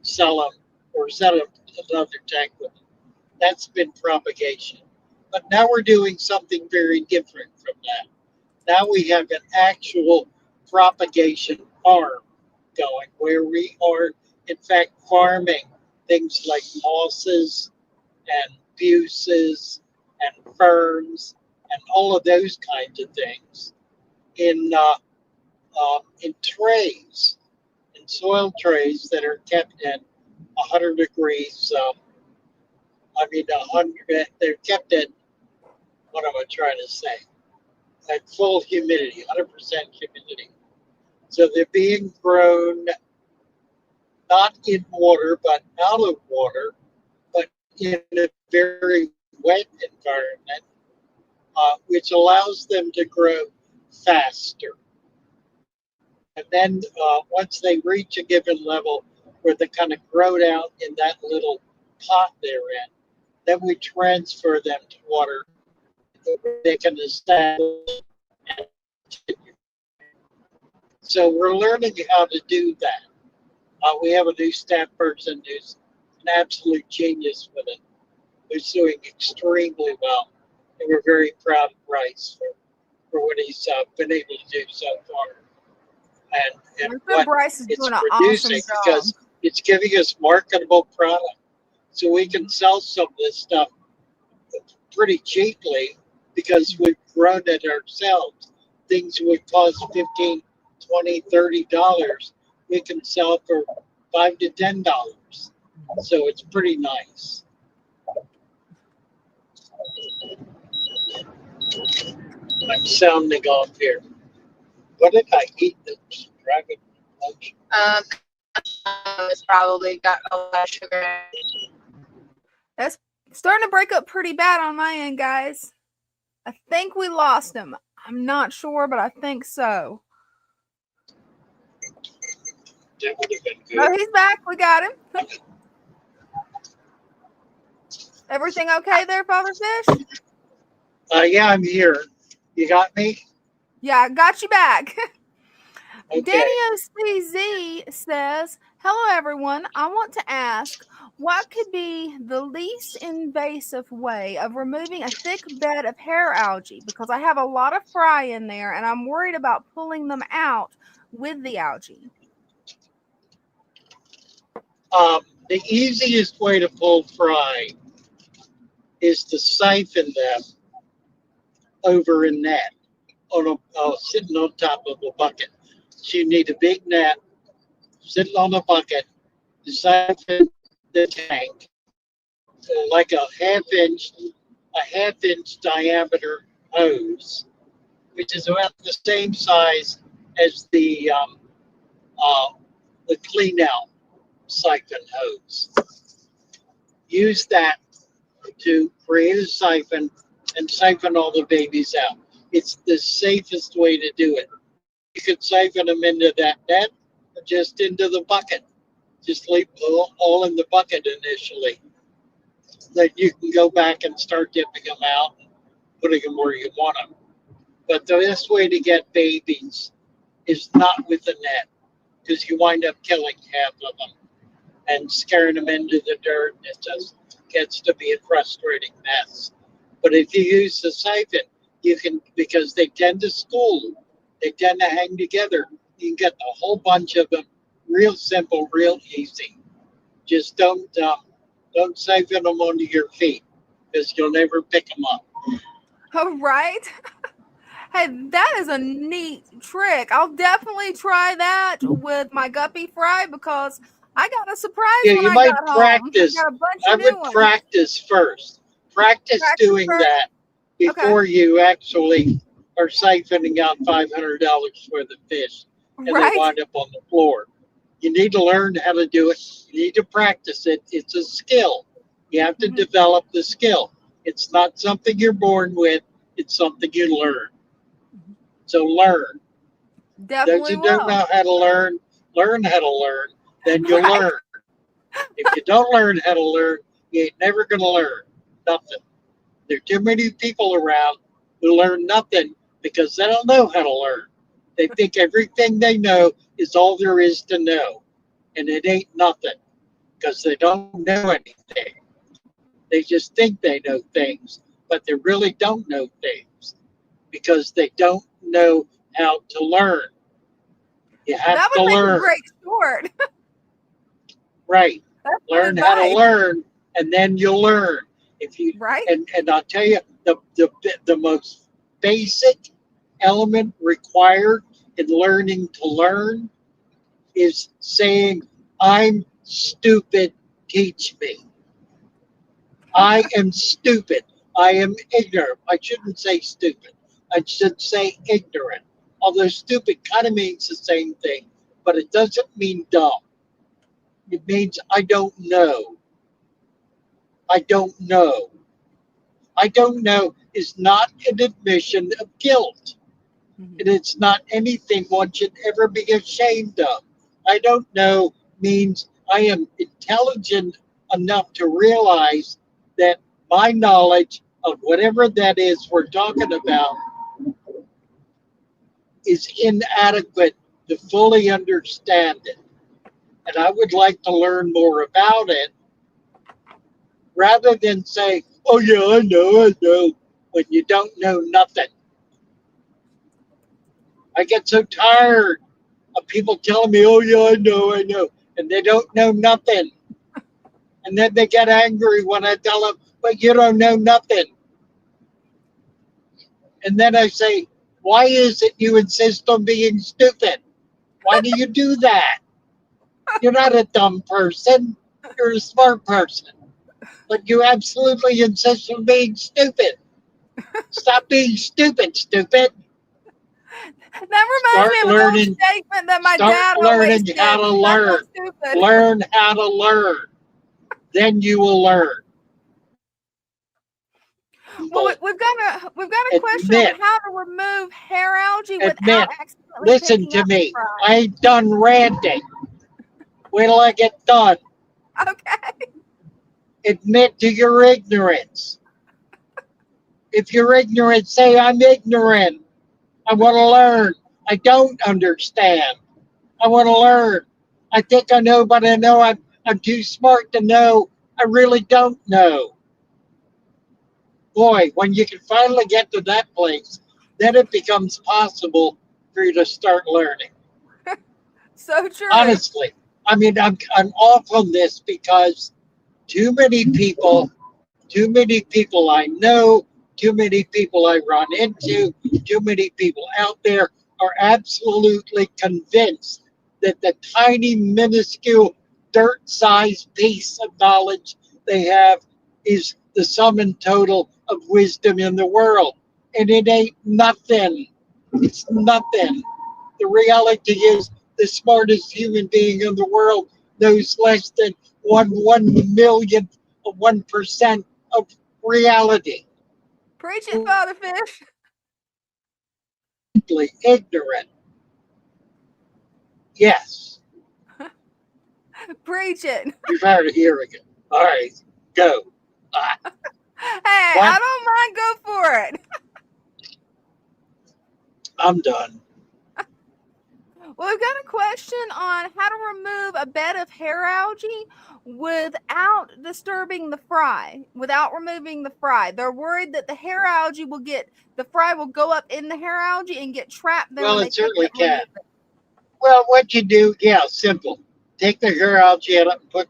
sell them, or set up another tank with them. That's been propagation. But now we're doing something very different from that. Now we have an actual propagation farm going where we are, in fact, farming things like mosses and buces and ferns and all of those kinds of things in trays, in soil trays that are kept at 100 degrees. 100. They're kept at, what am I trying to say? At full humidity, 100% humidity. So they're being grown not in water, but out of water, but in a very wet environment, which allows them to grow faster. And then once they reach a given level where they kind of grow out in that little pot they're in, then we transfer them to water. They can establish and continue. So we're learning how to do that. We have a new staff person who's an absolute genius with it, who's doing extremely well. And we're very proud of Bryce for what he's been able to do so far. And I'm sure what Bryce is it's doing an producing awesome job. because it's giving us marketable product. So we can sell some of this stuff pretty cheaply because we've grown it ourselves. Things would cost $15, $20, $30. We can sell for $5 to $10. So it's pretty nice. I'm sounding off here. What did I eat that's driving lunch? It's probably got a lot of sugar. That's starting to break up pretty bad on my end, guys. I think we lost him. I'm not sure, but I think so. That would have been good. Oh, he's back. We got him. Everything okay there, Father Fish? Yeah, I'm here. You got me? Yeah, I got you back. Okay. Danny OCZ says, hello, everyone. I want to ask, what could be the least invasive way of removing a thick bed of hair algae? Because I have a lot of fry in there, and I'm worried about pulling them out with the algae. The easiest way to pull fry is to siphon them over a net on sitting on top of a bucket. So you need a big net sitting on a bucket, the siphon the tank, like a half inch diameter hose, which is about the same size as uh, the clean out siphon hose. Use that to create a siphon and siphon all the babies out. It's the safest way to do it. You could siphon them into that net or just into the bucket. Just leave all in the bucket initially. Then you can go back and start dipping them out and putting them where you want them. But the best way to get babies is not with the net, because you wind up killing half of them and scaring them into the dirt, and it just gets to be a frustrating mess. But if you use the siphon, you can, because they tend to school, they tend to hang together. You can get a whole bunch of them, real simple, real easy. Just don't siphon them onto your feet, because you'll never pick them up. Oh, right. Hey, that is a neat trick. I'll definitely try that with my guppy fry because I got a surprise Yeah, when you I might got home. practice. I got a bunch I of new would ones. practice first. Practice Practice doing first? that before you actually are siphoning out $500 worth of fish and they Right? wind up on the floor. You need to learn how to do it. You need to practice it. It's a skill. You have to Mhm. develop the skill. It's not something you're born with. It's something you learn. So learn. Those Definitely who don't will. know how to learn how to learn. Then you'll Right? learn. If you don't learn how to learn, you ain't never going to learn nothing. There are too many people around who learn nothing because they don't know how to learn. They think everything they know is all there is to know, and it ain't nothing because they don't know anything. They just think they know things, but they really don't know things because they don't know how to learn. You have That to would make a learn, great short. right? That's good Learn how to advice. learn, and then you'll learn. If you Right? and I'll tell you the most basic element required in learning to learn is saying, "I'm stupid. Teach me. I am stupid. I am ignorant." I shouldn't say stupid. I should say ignorant. Although stupid kind of means the same thing, but it doesn't mean dumb. It means I don't know. I don't know. I don't know is not an admission of guilt. Mhm. And it's not anything one should ever be ashamed of. I don't know means I am intelligent enough to realize that my knowledge of whatever that is we're talking about is inadequate to fully understand it. And I would like to learn more about it rather than say, "Oh, yeah, I know," when you don't know nothing. I get so tired of people telling me, "Oh, yeah, I know," and they don't know nothing. And then they get angry when I tell them, "But you don't know nothing." And then I say, "Why is it you insist on being stupid? Why do you do that? You're not a dumb person. You're a smart person. But you absolutely insist on being stupid. Stop being stupid, stupid. That reminds me Start of an old learning. statement that my Start dad always learning how said. to That's learn. not stupid. Learn how to learn. Then you will learn. Well, People we've got a question on admit, how to remove hair algae without admit. accidentally Listen picking to up the me. fry. I ain't done ranting. Wait till I get done. Okay. Admit to your ignorance. If you're ignorant, say, "I'm ignorant. I want to learn. I don't understand. I want to learn. I think I know, but I know I'm too smart to know. I really don't know." Boy, when you can finally get to that place, then it becomes possible for you to start learning. So true. Honestly, I mean, I'm off on this because too many people, I know, too many people I run into, too many people out there are absolutely convinced that the tiny, minuscule, dirt-sized piece of knowledge they have is the sum and total of wisdom in the world. And it ain't nothing. It's nothing. The reality is the smartest human being in the world knows less than one millionth of 1% of reality. Preach it, Father Fish. Simply ignorant. Yes. Preach it. You're tired of hearing it. All right, go. Hey, What? I don't mind. Go for it. I'm done. Well, we've got a question on how to remove a bed of hair algae without disturbing the fry, without removing the fry. They're worried that the hair algae the fry will go up in the hair algae and get trapped there Well, when they it certainly can't remove can. it. Well, what you do, yeah, simple. Take the hair algae out and put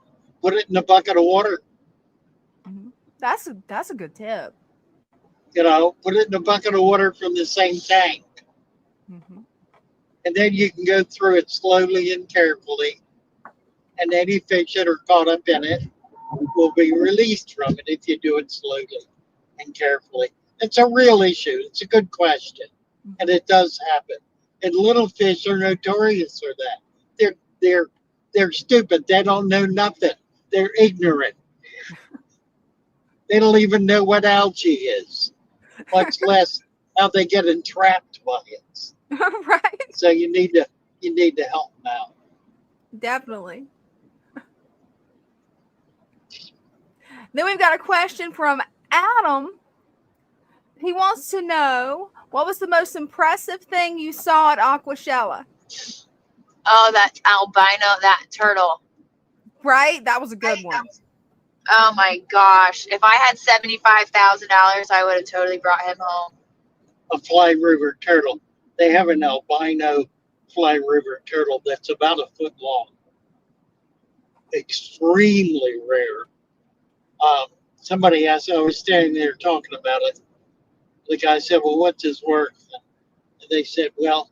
it in a bucket of water. Mhm. That's a good tip. Put it in a bucket of water from the same tank. Mhm. And then you can go through it slowly and carefully. And any fish that are caught up in it will be released from it if you do it slowly and carefully. It's a real issue. It's a good question. And it does happen. And little fish are notorious for that. They're stupid. They don't know nothing. They're ignorant. They don't even know what algae is, much less how they get entrapped by it. Right? So you need to help them out. Definitely. Then we've got a question from Adam. He wants to know, what was the most impressive thing you saw at Aquashella? Oh, that albino, that turtle. Right? That was a good one. Oh my gosh. If I had $75,000, I would have totally brought him home. A fly river turtle. They have an albino fly river turtle that's about a foot long. Extremely rare. Somebody asked, I was standing there talking about it. The guy said, well, what's his worth? And they said, well,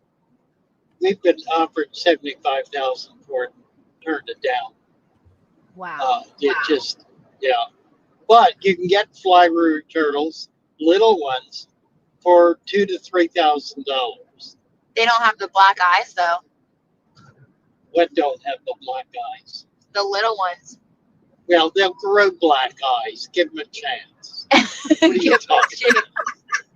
we've been offered 75,000 for it, turned it down. Wow. Yeah. But you can get fly river turtles, little ones, for $2,000 to $3,000. They don't have the black eyes, though. What don't have the black eyes? The little ones. Well, they'll grow black eyes. Give them a chance. What are you talking about?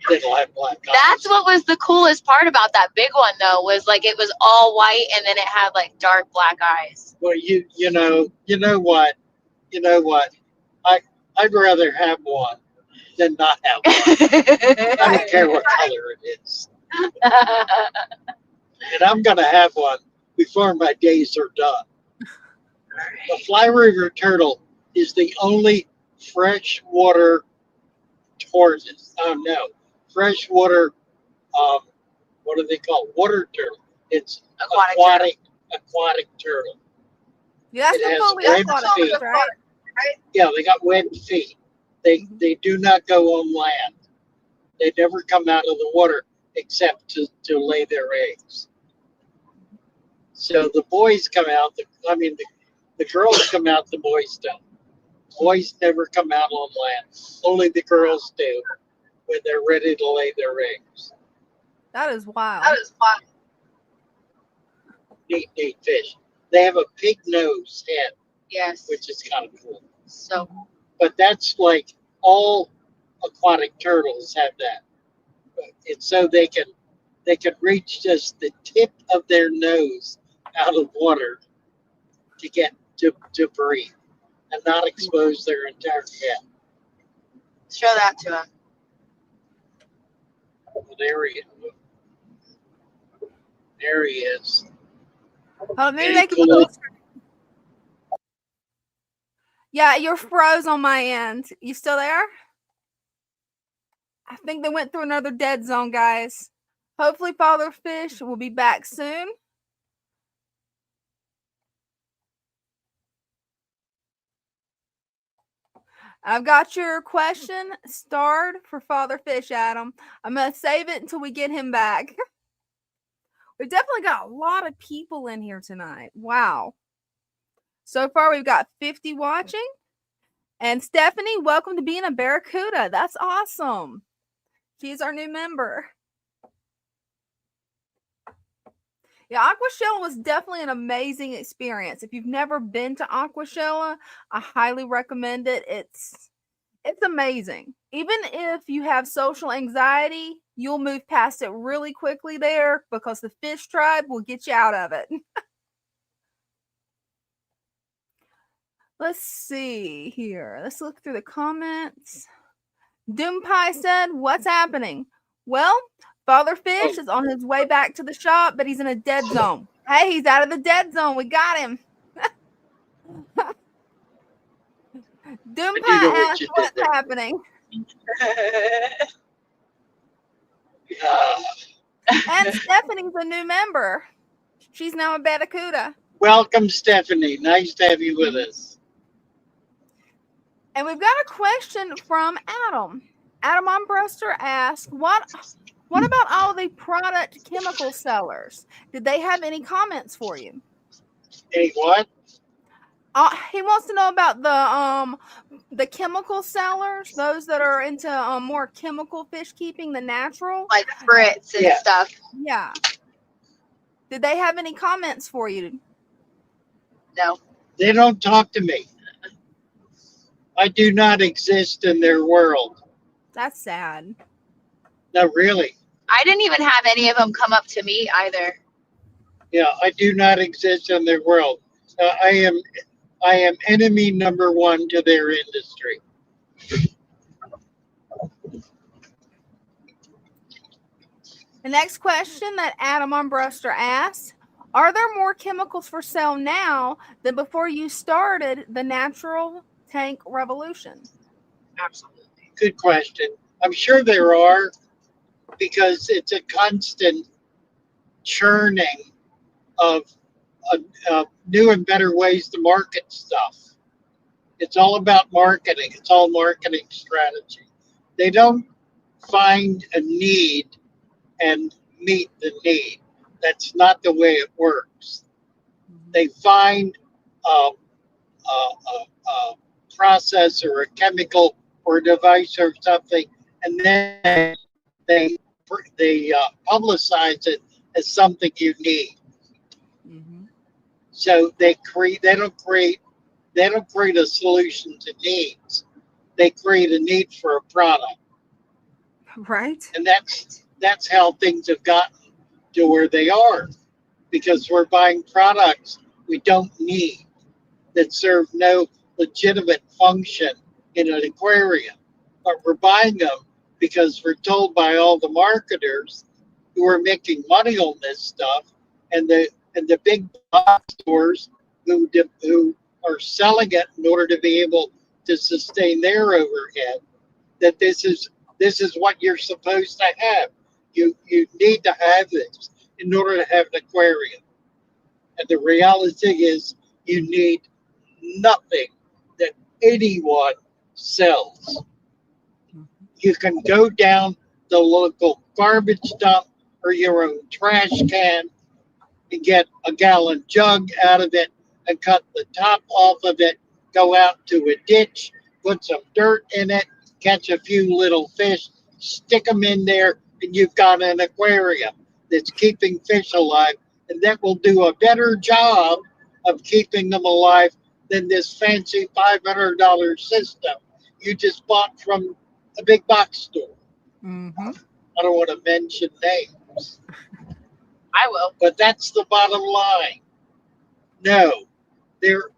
They don't have black eyes. That's what was the coolest part about that big one, though, was like it was all white and then it had like dark black eyes. Well, you know what? I'd rather have one than not have one. I don't care what color it is. And I'm going to have one before my days are done. The fly river turtle is the only freshwater tortoise. Oh no, freshwater. What do they call it? Water turtle? It's aquatic turtle. Yeah, that's It the has fully red aquatic feet. fish, right? Yeah, they got webbed feet. They do not go on land. They never come out of the water except to lay their eggs. So the boys come out. The girls come out. The boys don't. Boys never come out on land. Only the girls do when they're ready to lay their eggs. That is wild. Neat fish. They have a pig nose head, Yes. which is kind of cool. So But that's like all aquatic turtles have that. It's so they can reach just the tip of their nose out of water to get to breathe and not expose their entire head. show that to him. There he is. There he is. Oh, maybe Very make it cool. closer. Yeah, you're froze on my end. You still there? I think they went through another dead zone, guys. Hopefully, Father Fish will be back soon. I've got your question starred for Father Fish, Adam. I'm going to save it until we get him back. We definitely got a lot of people in here tonight. Wow. So far, we've got 50 watching. And Stephanie, welcome to being a Barracuda. That's awesome. She's our new member. Yeah, Aquashella was definitely an amazing experience. If you've never been to Aquashella, I highly recommend it. It's amazing. Even if you have social anxiety, you'll move past it really quickly there because the fish tribe will get you out of it. Let's see here. Let's look through the comments. Doompie said, "What's happening?" Well, Father Fish is on his way back to the shop, but he's in a dead zone. Hey, he's out of the dead zone. We got him. Doompie asked, "What's happening?" And Stephanie's a new member. She's now a Barracuda. Welcome, Stephanie. Nice to have you with us. And we've got a question from Adam. Adam Umbruster asked, what about all the product chemical sellers? Did they have any comments for you? Hey, what? He wants to know about the chemical sellers, those that are into more chemical fish keeping, the natural, like Fritz and stuff. Yeah. Did they have any comments for you? No. They don't talk to me. I do not exist in their world. That's sad. No, really. I didn't even have any of them come up to me either. Yeah, I do not exist in their world. I am enemy number one to their industry. The next question that Adam Umbruster asked, are there more chemicals for sale now than before you started the natural tank revolution? Absolutely. Good question. I'm sure there are, because it's a constant churning of new and better ways to market stuff. It's all about marketing. It's all marketing strategy. They don't find a need and meet the need. That's not the way it works. They find a process or a chemical or a device or something, and then they publicize it as something you need. Mm-hmm. So they don't create a solution to needs. They create a need for a product. Right. And that's how things have gotten to where they are, because we're buying products we don't need that serve no legitimate function in an aquarium. But we're buying them because we're told by all the marketers who are making money on this stuff, and the big box stores who are selling it in order to be able to sustain their overhead, that this is what you're supposed to have. You need to have this in order to have an aquarium. And the reality is you need nothing that anyone sells. You can go down the local garbage dump or your own trash can and get a gallon jug out of it and cut the top off of it, go out to a ditch, put some dirt in it, catch a few little fish, stick them in there, and you've got an aquarium that's keeping fish alive, and that will do a better job of keeping them alive than this fancy $500 system you just bought from a big box store. Mm-hmm. I don't want to mention names. I will. But that's the bottom line. No, there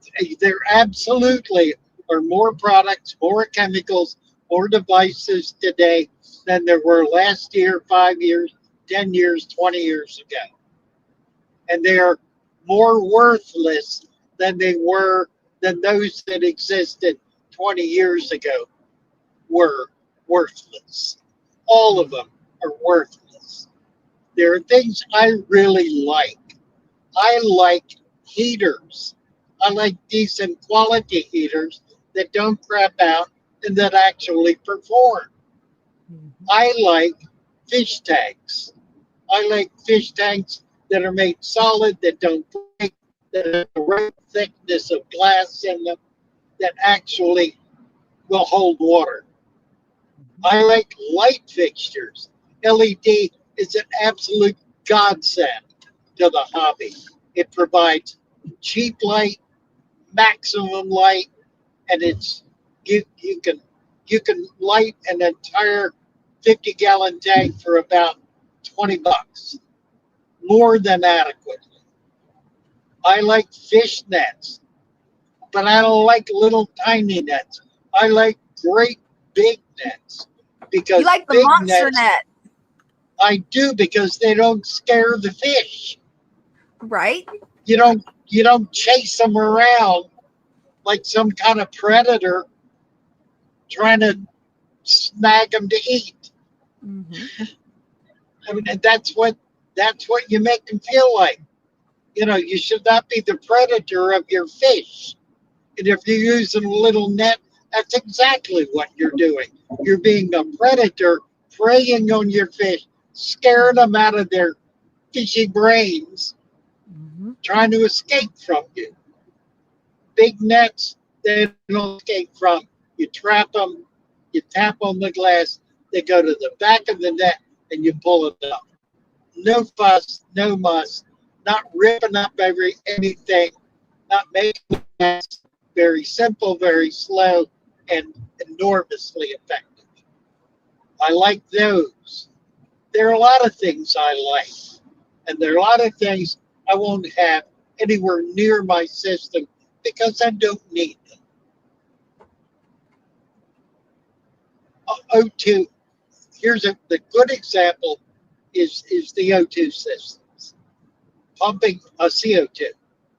absolutely are more products, more chemicals, more devices today than there were last year, 5 years, 10 years, 20 years ago. And they're more worthless than those that existed 20 years ago were worthless. All of them are worthless. There are things I really like. I like heaters. I like decent quality heaters that don't crap out and that actually perform. I like fish tanks. I like fish tanks that are made solid, that don't break, that have the right thickness of glass in them, that actually will hold water. I like light fixtures. LED is an absolute godsend to the hobby. It provides cheap light, maximum light, and it's you can light an entire 50-gallon tank for about $20, more than adequately. I like fish nets, but I don't like little tiny nets. I like great big nets because You like the big monster nets, net, I do, because they don't scare the fish. right? You don't chase them around like some kind of predator trying to snag them to eat. Mm-hmm. I mean, and that's what you make them feel like. You should not be the predator of your fish. And if you're using a little net, that's exactly what you're doing. You're being a predator, preying on your fish, scaring them out of their fishy brains, Mm-hmm. trying to escape from you. Big nets, they don't escape from. You trap them, you tap on the glass, they go to the back of the net, and you pull it up. No fuss, no muss, not ripping up anything, not making the nets. Very simple, very slow, and enormously effective. I like those. There are a lot of things I like, and there are a lot of things I won't have anywhere near my system because I don't need them. O2, the good example is the O2 systems. Pumping CO2,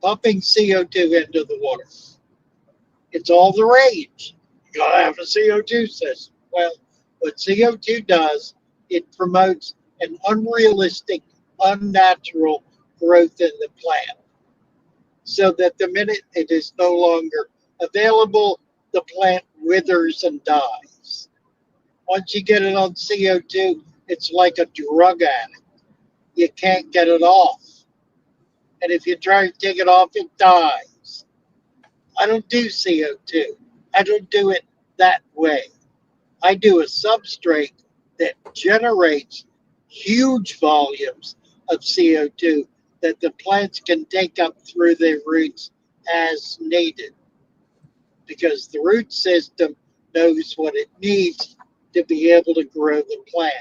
pumping CO2 into the water. It's all the rage. You gotta have a CO2 system. Well, what CO2 does, it promotes an unrealistic, unnatural growth in the plant. So that the minute it is no longer available, the plant withers and dies. Once you get it on CO2, it's like a drug addict. You can't get it off. And if you try to take it off, it dies. I don't do CO2. I don't do it that way. I do a substrate that generates huge volumes of CO2 that the plants can take up through their roots as needed. Because the root system knows what it needs to be able to grow the plant.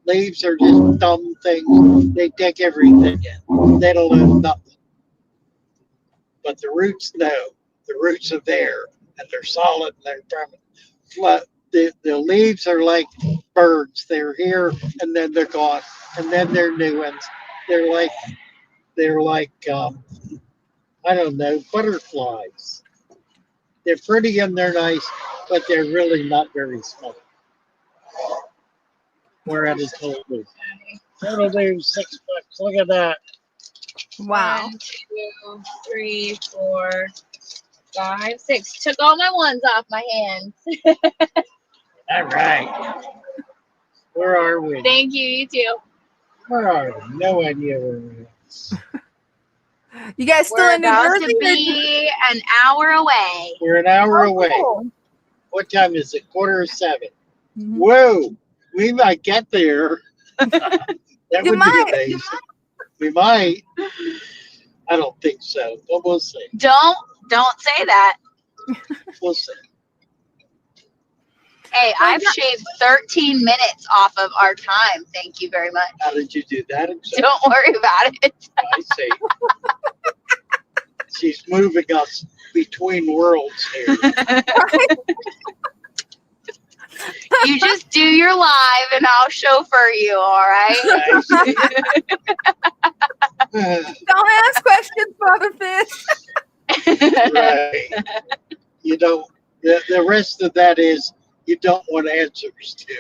Leaves are just dumb things. They take everything in. They don't know nothing. But the roots know. The roots are there, and they're solid, and they're permanent. The leaves are like birds. They're here, and then they're gone, and then they're new ones. They're like I don't know, butterflies. They're pretty and they're nice, but they're really not very smart. We're at a total lose. Total lose, $6. Look at that. Wow. 1, 2, 3, 4, 5, 6. Took all my ones off my hands. All right. Where are we? Thank you. You too. Where are we? No idea where we are. You guys still We're in New about Jersey? to be an hour away. We're an hour Oh, away. cool. What time is it? 6:45. Mhm. Whoa, we might get there. That You would might. be amazing. We might. I don't think so, but we'll see. Don't say that. We'll see. Hey, I've shaved 13 minutes off of our time. Thank you very much. How did you do that? Exactly? Don't worry about it. I see. She's moving us between worlds here. You just do your live and I'll chauffeur you, all right? Don't ask questions, Father Fish. Right. You don't. The rest of that is you don't want answers to.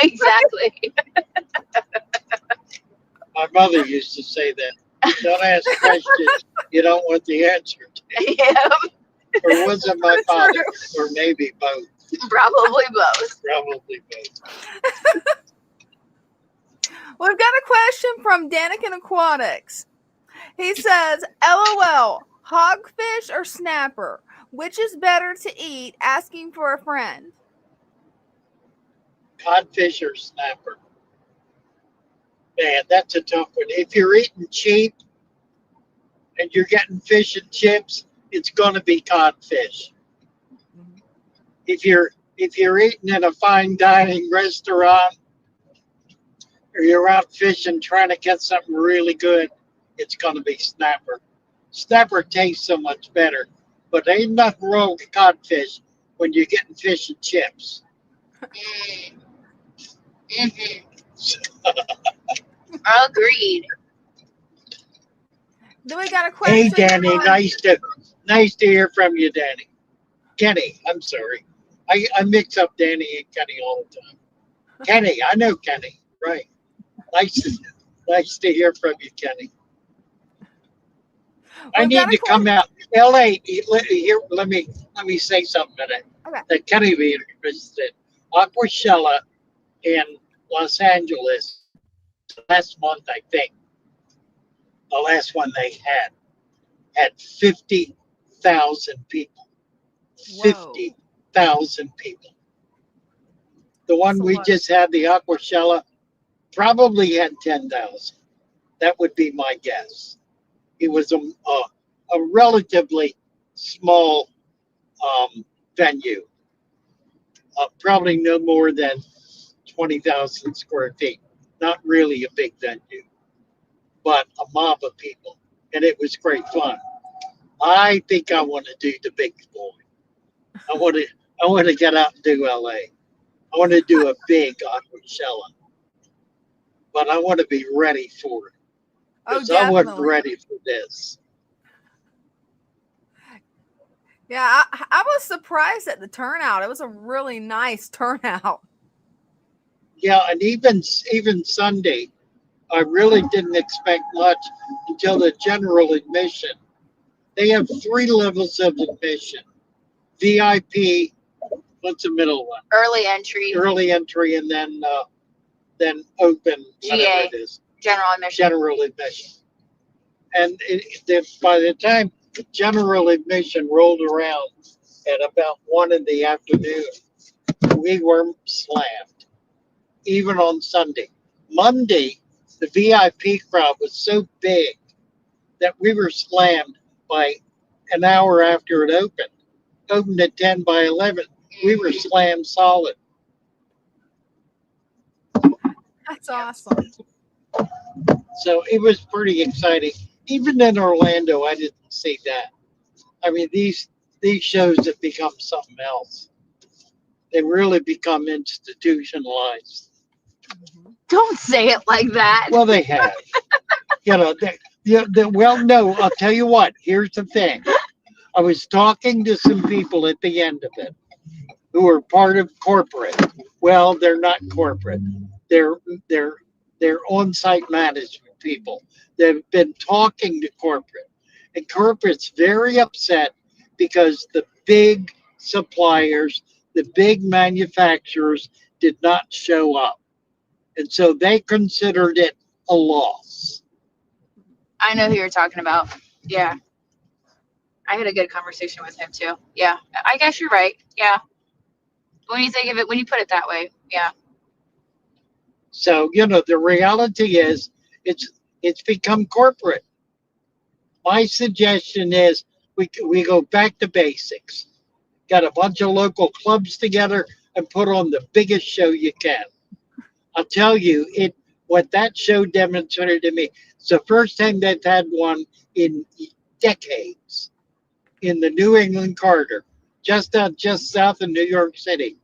Exactly. My mother used to say that. Don't ask questions you don't want the answer to. Yep, Or was it my father? Or maybe both. probably both. Probably both. We've got a question from Danikin Aquatics. He says, LOL, hogfish or snapper? Which is better to eat? Asking for a friend. Codfish or snapper? Man, that's a tough one. If you're eating cheap and you're getting fish and chips, it's going to be codfish. Mm-hmm. If you're eating in a fine dining restaurant or you're out fishing trying to get something really good, it's going to be snapper. Snapper tastes so much better, but there ain't nothing wrong with codfish when you're getting fish and chips. Mm-hmm. Agreed. Then we got a Hey, question Danny, from, nice to hear from you, Danny. Kenny, I'm sorry. I mix up Danny and Kenny all the time. Kenny, I know Kenny, right? Nice to hear from you, Kenny. I we've got need a to come out. LA, here, let me say something Okay. that Kenny would be interested in. Aquashella in Los Angeles last month, I think. The last one they had 50,000 people. Whoa. 50,000 people. The That's one a we lot. just had, the Aquashella, probably had 10,000. That would be my guess. It was a relatively small venue, probably no more than 20,000 square feet. Not really a big venue, but a mob of people. And it was great fun. I think I want to do the big boy. I want to get out and do LA. I want to do a big Aquashella, but I want to be ready for it Oh, because I wasn't definitely. ready for this. Yeah, I was surprised at the turnout. It was a really nice turnout. Yeah, and even Sunday, I really didn't expect much until the general admission. They have 3 levels of admission: VIP, what's the middle one? Early entry. Early entry, and then open, whatever GA. it is, General admission. general admission. And by the time general admission rolled around at about 1 in the afternoon, we were slammed, even on Sunday. Monday, the VIP crowd was so big that we were slammed by an hour after it opened. Opened at 10 by 11. We were slammed solid. That's awesome. So it was pretty exciting. Even in Orlando, I didn't see that. I mean, these shows have become something else. They really become institutionalized. Mhm. Don't say it like that. Well, they have. Well, no, I'll tell you what. Here's the thing. I was talking to some people at the end of it who are part of corporate. Well, they're not corporate. They're they're they're on-site management people. They've been talking to corporate, and corporate's very upset because the big suppliers, the big manufacturers did not show up, and so they considered it a loss. I know who you're talking about. Yeah. I had a good conversation with him too. Yeah. I guess you're right. Yeah. When you think of it, when you put it that way. Yeah. So the reality is it's become corporate. My suggestion is we go back to basics. Got a bunch of local clubs together and put on the biggest show you can. I'll tell you what that show demonstrated to me. It's the first time they've had one in decades in the New England Corridor, just south of New York City.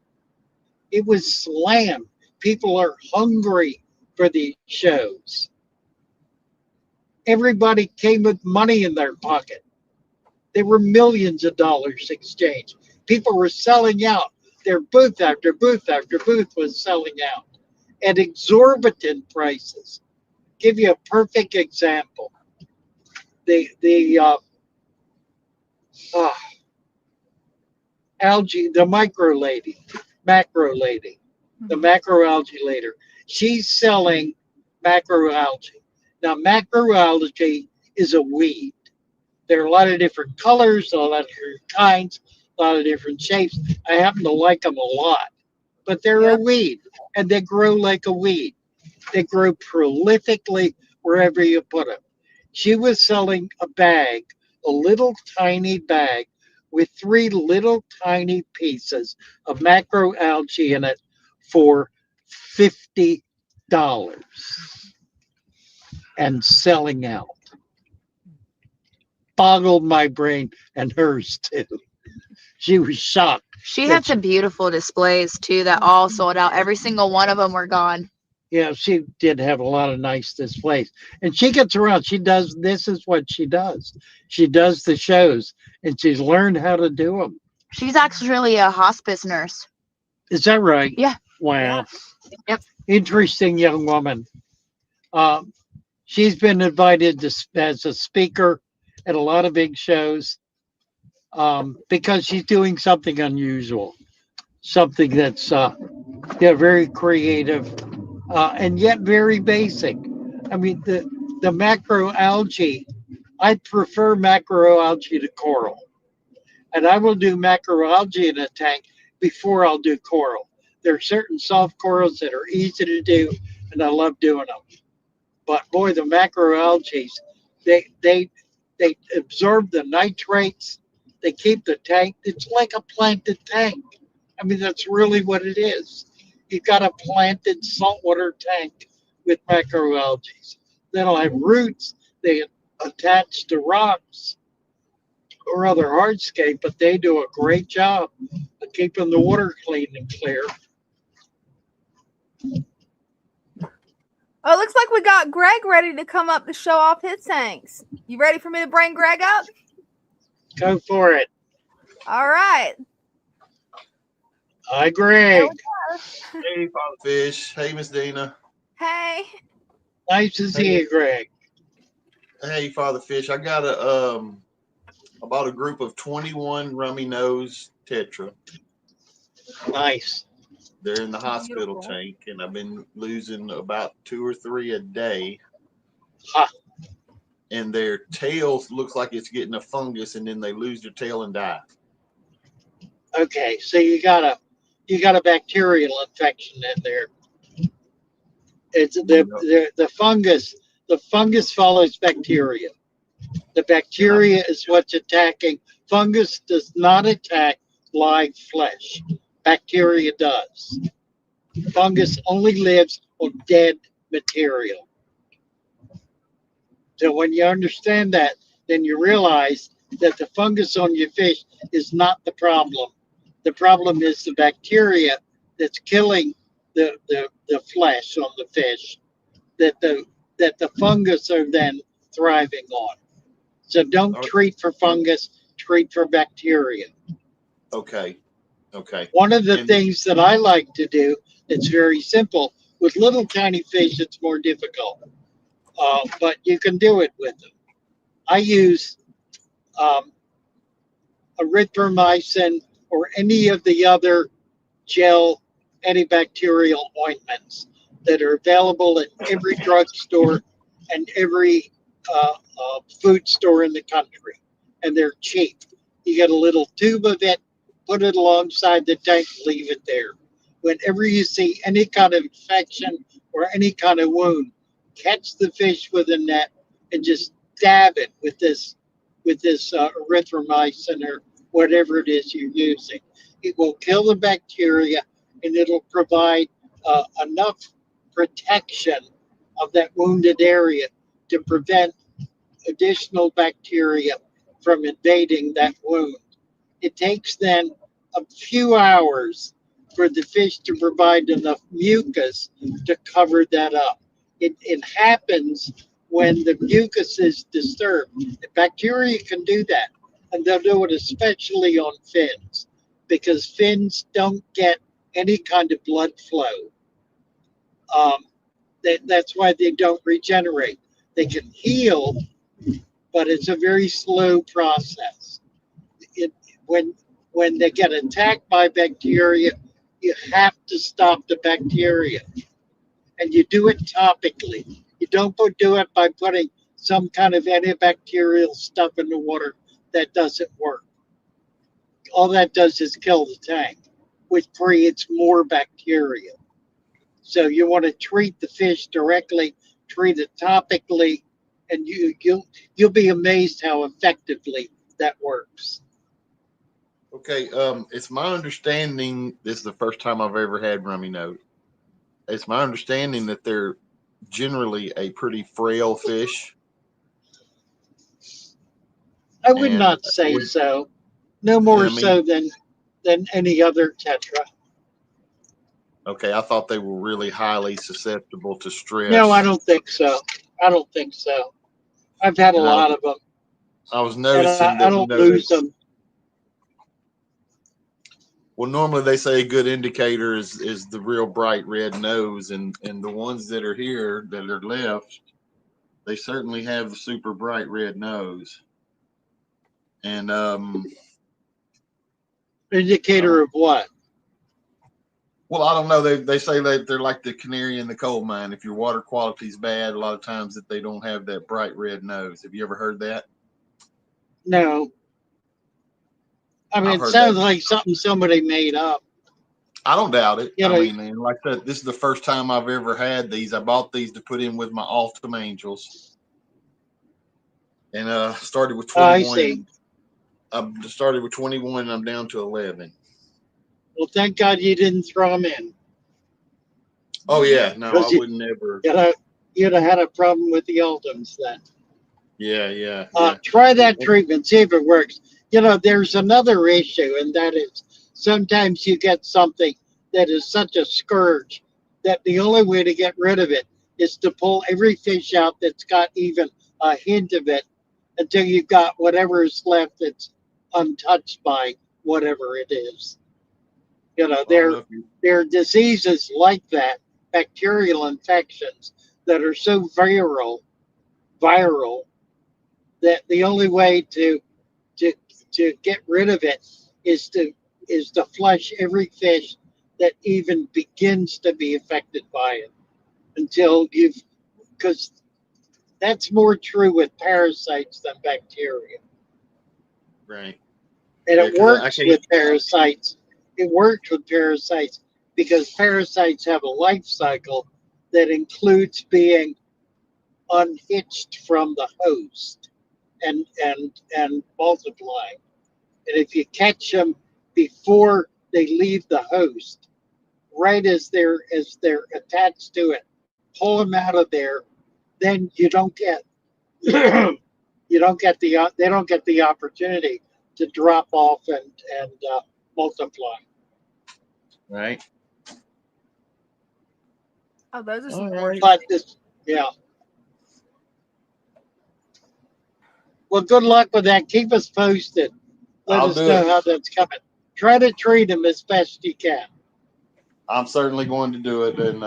It was slammed. People are hungry for these shows. Everybody came with money in their pocket. There were millions of dollars exchanged. People were selling out. Their booth after booth after booth was selling out at exorbitant prices. Give you a perfect example. The uh, algae, the macro lady, the Mhm. macroalgae later. She's selling macroalgae. Now, macroalgae is a weed. There are a lot of different colors, a lot of different kinds, a lot of different shapes. I happen to like them a lot, but they're a Yep. weed and they grow like a weed. They grow prolifically wherever you put them. She was selling a bag, a little tiny bag with 3 little tiny pieces of macroalgae in it for $50 and selling out. Boggled my brain and hers too. She was shocked She that had some beautiful displays too that all sold out. Every single one of them were gone. she did have a lot of nice displays. And she gets around. She does, this is what she does. She does the shows and she's learned how to do them. She's actually a hospice nurse. Is that right? Yeah. Wow. Yep. Interesting young woman. She's been invited to, as a speaker at a lot of big shows because she's doing something unusual, something that's very creative and yet very basic. I mean, the macroalgae, I prefer macroalgae to coral. And I will do macroalgae in a tank before I'll do coral. There are certain soft corals that are easy to do, and I love doing them. But boy, the macroalgae, they absorb the nitrates. They keep the tank. It's like a planted tank. I mean, that's really what it is. You've got a planted saltwater tank with macroalgae. That'll have roots. They attach to rocks or other hardscape, but they do a great job of keeping the water clean and clear. Oh, it looks like we got Greg ready to come up to show off his tanks. You ready for me to bring Greg up? Go for it. All right. Hi, Greg. Hey, Father Fish. Hey, Miss Dina. Hey. Nice to see you, Greg. Hey, Father Fish. I got about a group of 21 rummy nose tetra. Nice. They're in the hospital Beautiful. tank, and I've been losing about 2 or 3 a day. Huh. And their tails looks like it's getting a fungus, and then they lose their tail and die. Okay, so you got a bacterial infection in there. It's the fungus. The fungus follows bacteria. The bacteria is what's attacking. Fungus does not attack live flesh. Bacteria does. Fungus only lives on dead material. So when you understand that, then you realize that the fungus on your fish is not the problem. The problem is the bacteria that's killing the flesh on the fish that the fungus are then thriving on. So don't treat for fungus, treat for bacteria. Okay. One of the things that I like to do, it's very simple. With little tiny fish, it's more difficult, but you can do it with them. I use erythromycin or any of the other gel antibacterial ointments that are available at every drugstore and every food store in the country, and they're cheap. You get a little tube of it, put it alongside the tank, leave it there. Whenever you see any kind of infection or any kind of wound, catch the fish with a net and just dab it with this erythromycin or whatever it is you're using. It will kill the bacteria and it'll provide enough protection of that wounded area to prevent additional bacteria from invading that wound. It takes then a few hours for the fish to provide enough mucus to cover that up. It happens when the mucus is disturbed. The bacteria can do that, and they'll do it especially on fins, because fins don't get any kind of blood flow. That's why they don't regenerate. They can heal, but it's a very slow process. When they get attacked by bacteria, you have to stop the bacteria. and you do it topically. You don't do it by putting some kind of antibacterial stuff in the water that doesn't work. All that does is kill the tank, which creates more bacteria. So you want to treat the fish directly, treat it topically, and you'll be amazed how effectively that works. Okay, it's my understanding, this is the first time I've ever had rummy nose. It's my understanding that they're generally a pretty frail fish. I would And not say so. No more I mean, so than any other tetra. okay, I thought they were really highly susceptible to stress. No, I don't think so. I don't think so. I've had a lot of them, I was and noticing I that, don't lose them. well, normally they say a good indicator is the real bright red nose, and the ones that are here that are left, they certainly have a super bright red nose. And Indicator of what? well, I don't know. They say that they're like the canary in the coal mine. If your water quality is bad, a lot of times that they don't have that bright red nose. Have you ever heard that? No. I mean, I've it heard sounds that. like something somebody made up. I don't doubt it. You I know, mean, and like that, this is the first time I've ever had these. I bought these to put in with my Altum Angels, and started with I 21. see. I started with 21, and I'm down to 11. Well, thank God you didn't throw them in. Oh yeah, no, I Because wouldn't ever. you'd have had a problem with the Ultims then. Yeah. Try that treatment, see if it works. You know, there's another issue, and that is sometimes you get something that is such a scourge that the only way to get rid of it is to pull every fish out that's got even a hint of it until you've got whatever is left that's untouched by whatever it is. You know, there are diseases like that, bacterial infections that are so viral that the only way to get rid of it is to flush every fish that even begins to be affected by it until because that's more true with parasites than bacteria. Right. And Yeah, it works with parasites. It works with parasites because parasites have a life cycle that includes being unhitched from the host and multiplying. And if you catch them before they leave the host, right as they're attached to it, pull them out of there, then you don't get they don't get the opportunity to drop off and multiply. Right. Oh, those are some All gorgeous. right. But yeah. Well, good luck with that. Keep us posted. Let I'll us do know it. how that's coming. Try to treat them as best you can. I'm certainly going to do it. And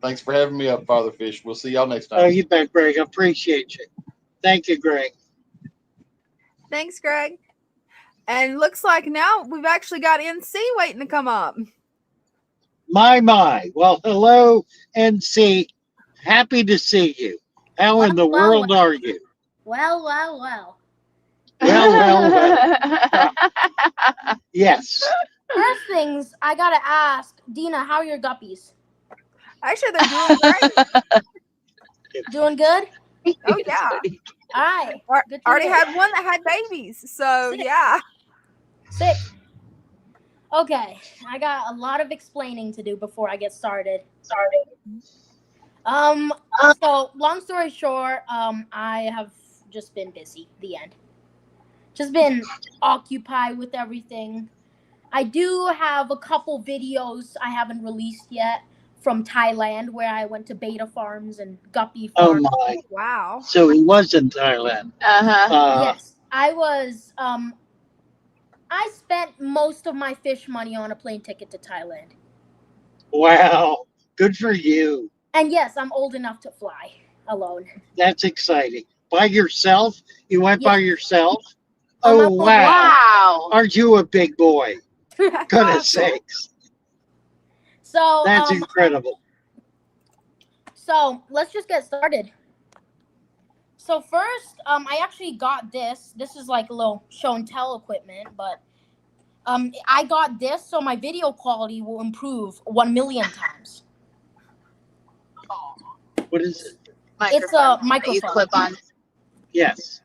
thanks for having me up, Father Fish. We'll see y'all next Oh, time. you bet, Greg. I appreciate you. Thank you, Greg. Thanks, Greg. And looks like now we've actually got NC waiting to come up. My. Well, hello, NC. Happy to see you. How in the world are you? Well. Well. Yes. First things, I gotta ask, Dina, how are your guppies? Actually, they're doing great. Doing good? Oh, yeah. All right. Good to Already hear. had one that had babies. So, Sick. yeah. Sick. Okay, I got a lot of explaining to do before I get started. So long story short, I have just been busy. The end. Just been occupied with everything. I do have a couple videos I haven't released yet from Thailand where I went to beta farms and guppy Oh farms. my. Wow. So he was in Thailand. Uh-huh. Yes, I was. I spent most of my fish money on a plane ticket to Thailand. Wow. Good for you. And yes, I'm old enough to fly alone. That's exciting. By yourself? You went by yourself? On my Oh, own. wow. Wow. Aren't you a big boy? Goodness sakes. So That's incredible. So let's just get started. So first, I actually got this. This is like a little show and tell equipment, but I got this so my video quality will improve 1 million times. What is it? It's a That you microphone. clip on. Yes.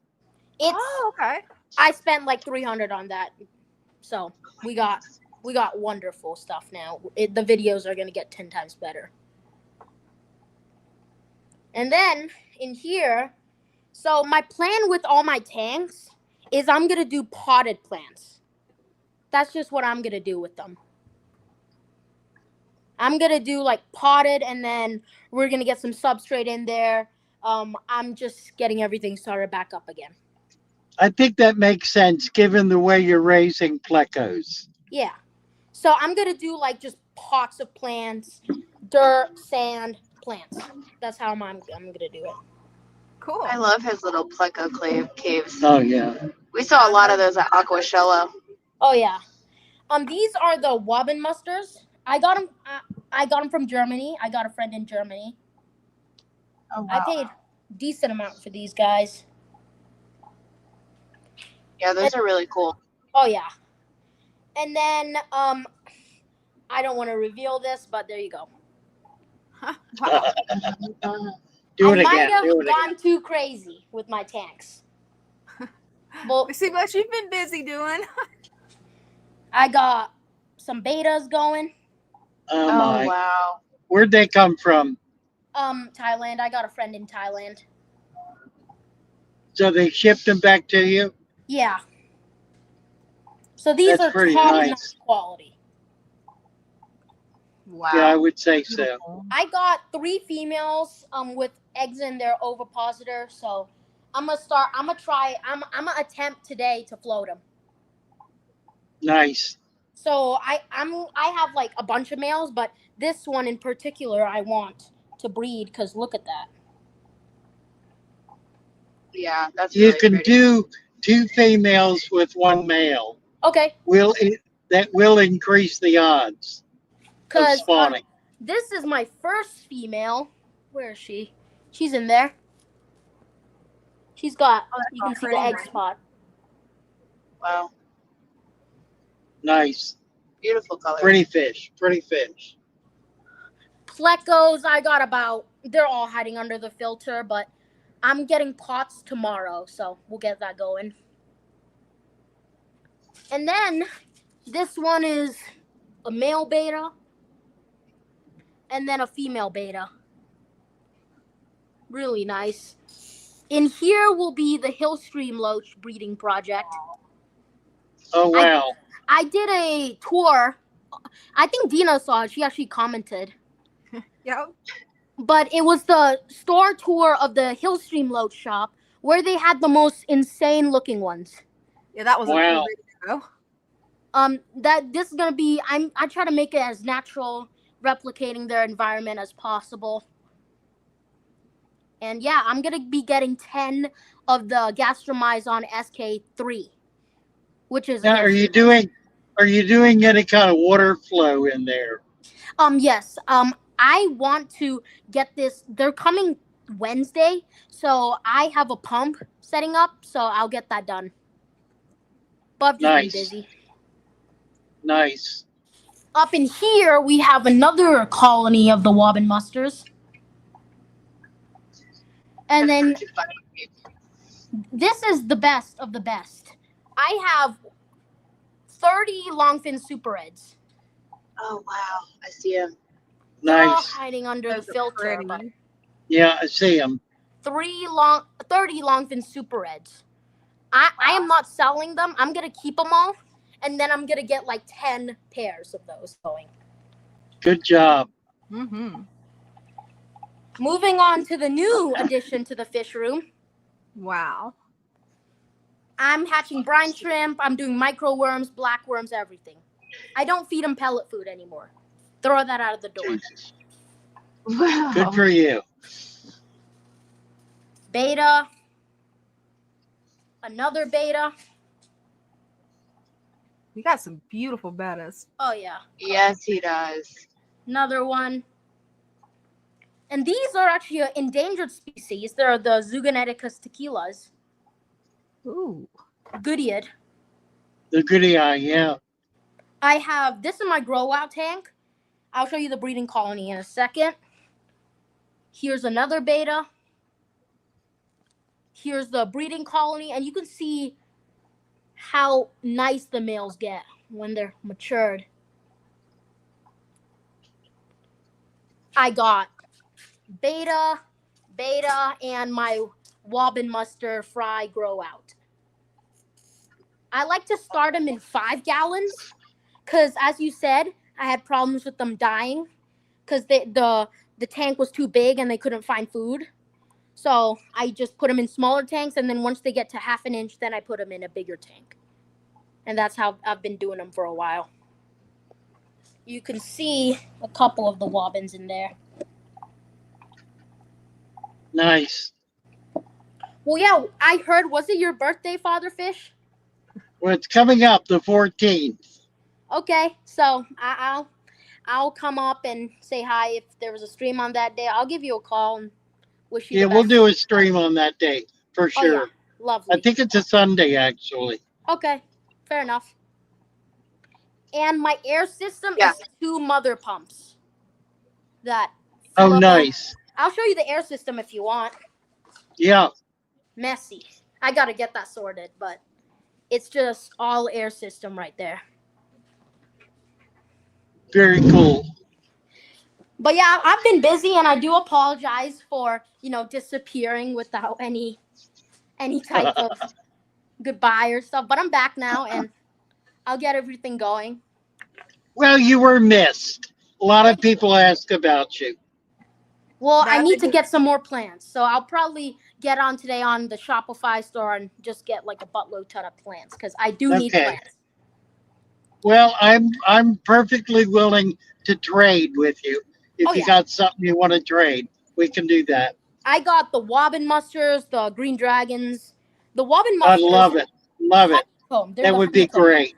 It's Oh, okay. I spent like $300 on that, so we got wonderful stuff now. The videos are gonna get 10 times better. And then in here, so my plan with all my tanks is I'm gonna do potted plants. That's just what I'm gonna do with them. I'm gonna do like potted, and then we're gonna get some substrate in there. I'm just getting everything started back up again. I think that makes sense given the way you're raising plecos. Yeah. So I'm gonna do like just pots of plants, dirt, sand, plants. That's how I'm gonna do it. Cool. I love his little pleco caves. Oh, yeah. We saw a lot of those at Aquaella. Oh yeah. These are the Wobbin musters. I got them. I got them from Germany. I got a friend in Germany. Oh, I paid decent amount for these guys. Yeah, those are really cool. Oh yeah. And then I don't want to reveal this, but there you go. Wow. Do it I might again. have Do it gone again. too crazy with my tanks. Well, We see what you've been busy doing. I got some betas going. Oh, Oh, my. wow. Where'd they come from? Thailand. I got a friend in Thailand. So they shipped them back to you? Yeah. So these That's are pretty top-notch nice. quality. Wow. Yeah, I would say so. Beautiful. I got 3 females with eggs in their ovipositor, so I'm gonna attempt today to float them. Nice. So I have like a bunch of males, but this one in particular I want to breed because look at that. Yeah, that's You really can pretty. do 2 females with 1 male. Okay, That will increase the odds of because spawning. this is my first female. Where is she? She's in there. She's got. Oh, that's You can all see the pretty. egg spot. Wow. Nice. Beautiful color. Pretty fish. Pretty fish. Plecos, I got about. They're all hiding under the filter, but I'm getting pots tomorrow, so we'll get that going. And then this one is a male beta, and then a female beta. Really nice. In here will be the Hillstream Loach breeding project. Oh, wow. I did a tour. I think Dina saw it. She actually commented. Yep. But it was the store tour of the Hillstream Loach shop where they had the most insane looking ones. Yeah, that was a Wow. cool video. That this is gonna be. I try to make it as natural, replicating their environment as possible. And yeah, I'm gonna be getting 10 of the Gastromyzon SK3, which is. Now, are you doing any kind of water flow in there? Yes. I want to get this. They're coming Wednesday, so I have a pump setting up, so I'll get that done. But I've just Nice. been busy. Nice. Up in here, we have another colony of the Wobbin musters. And then this is the best of the best. I have 30 longfin super reds. Oh, wow. I see him. They're all Nice. hiding under Those the are filter. pretty. But Yeah, I see them. 30 longfin super reds. I am not selling them. I'm gonna keep them all, and then I'm gonna get like 10 pairs of those going. Good job. Mm-hmm. Moving on to the new addition to the fish room. Wow. I'm hatching brine shrimp. I'm doing micro worms, black worms, everything. I don't feed them pellet food anymore. Throw that out of the door. Jesus. Wow. Good for you. Beta. Another beta. You got some beautiful betas. Oh, yeah. Yes, he does. Another one. And these are actually an endangered species. They're the Zoogoneticus tequilas. Ooh. Goodied. The goody eye, yeah. I have this in my grow out tank. I'll show you the breeding colony in a second. Here's another beta. Here's the breeding colony, and you can see how nice the males get when they're matured. I got beta, and my Wobbin Muster fry grow out. I like to start them in 5 gallons because, as you said, I had problems with them dying because the tank was too big and they couldn't find food. So I just put them in smaller tanks, and then once they get to 1/2 inch, then I put them in a bigger tank. And that's how I've been doing them for a while. You can see a couple of the Wobbins in there. Nice. Well, yeah, I heard, was it your birthday, Father Fish? Well, it's coming up the 14th. Okay, so I'll come up and say hi if there was a stream on that day. I'll give you a call and wish you Yeah, the we'll best. do a stream on that day for Oh, yeah. sure. Lovely. I think it's a Sunday, actually. Okay, fair enough. And my air system Yeah. is 2 mother pumps. That. Oh, fill up- nice. I'll show you the air system if you want. Yeah. Messy. I gotta get that sorted, but it's just all air system right there. Very cool. But yeah, I've been busy, and I do apologize for, disappearing without any type of goodbye or stuff. But I'm back now, and I'll get everything going. Well, you were missed. A lot of people ask about you. Well, I That's need a to good- get some more plants, so I'll probably get on today on the Shopify store and just get like a buttload ton of plants because I do need Okay. plants. Well, I'm perfectly willing to trade with you. If Oh, you yeah. got something you want to trade, we can do that. I got the Wobbin Musters, the Green Dragons, the Wobbin I Musters. love it. Love it. Honeycomb. They're That the would be honeycomb. great.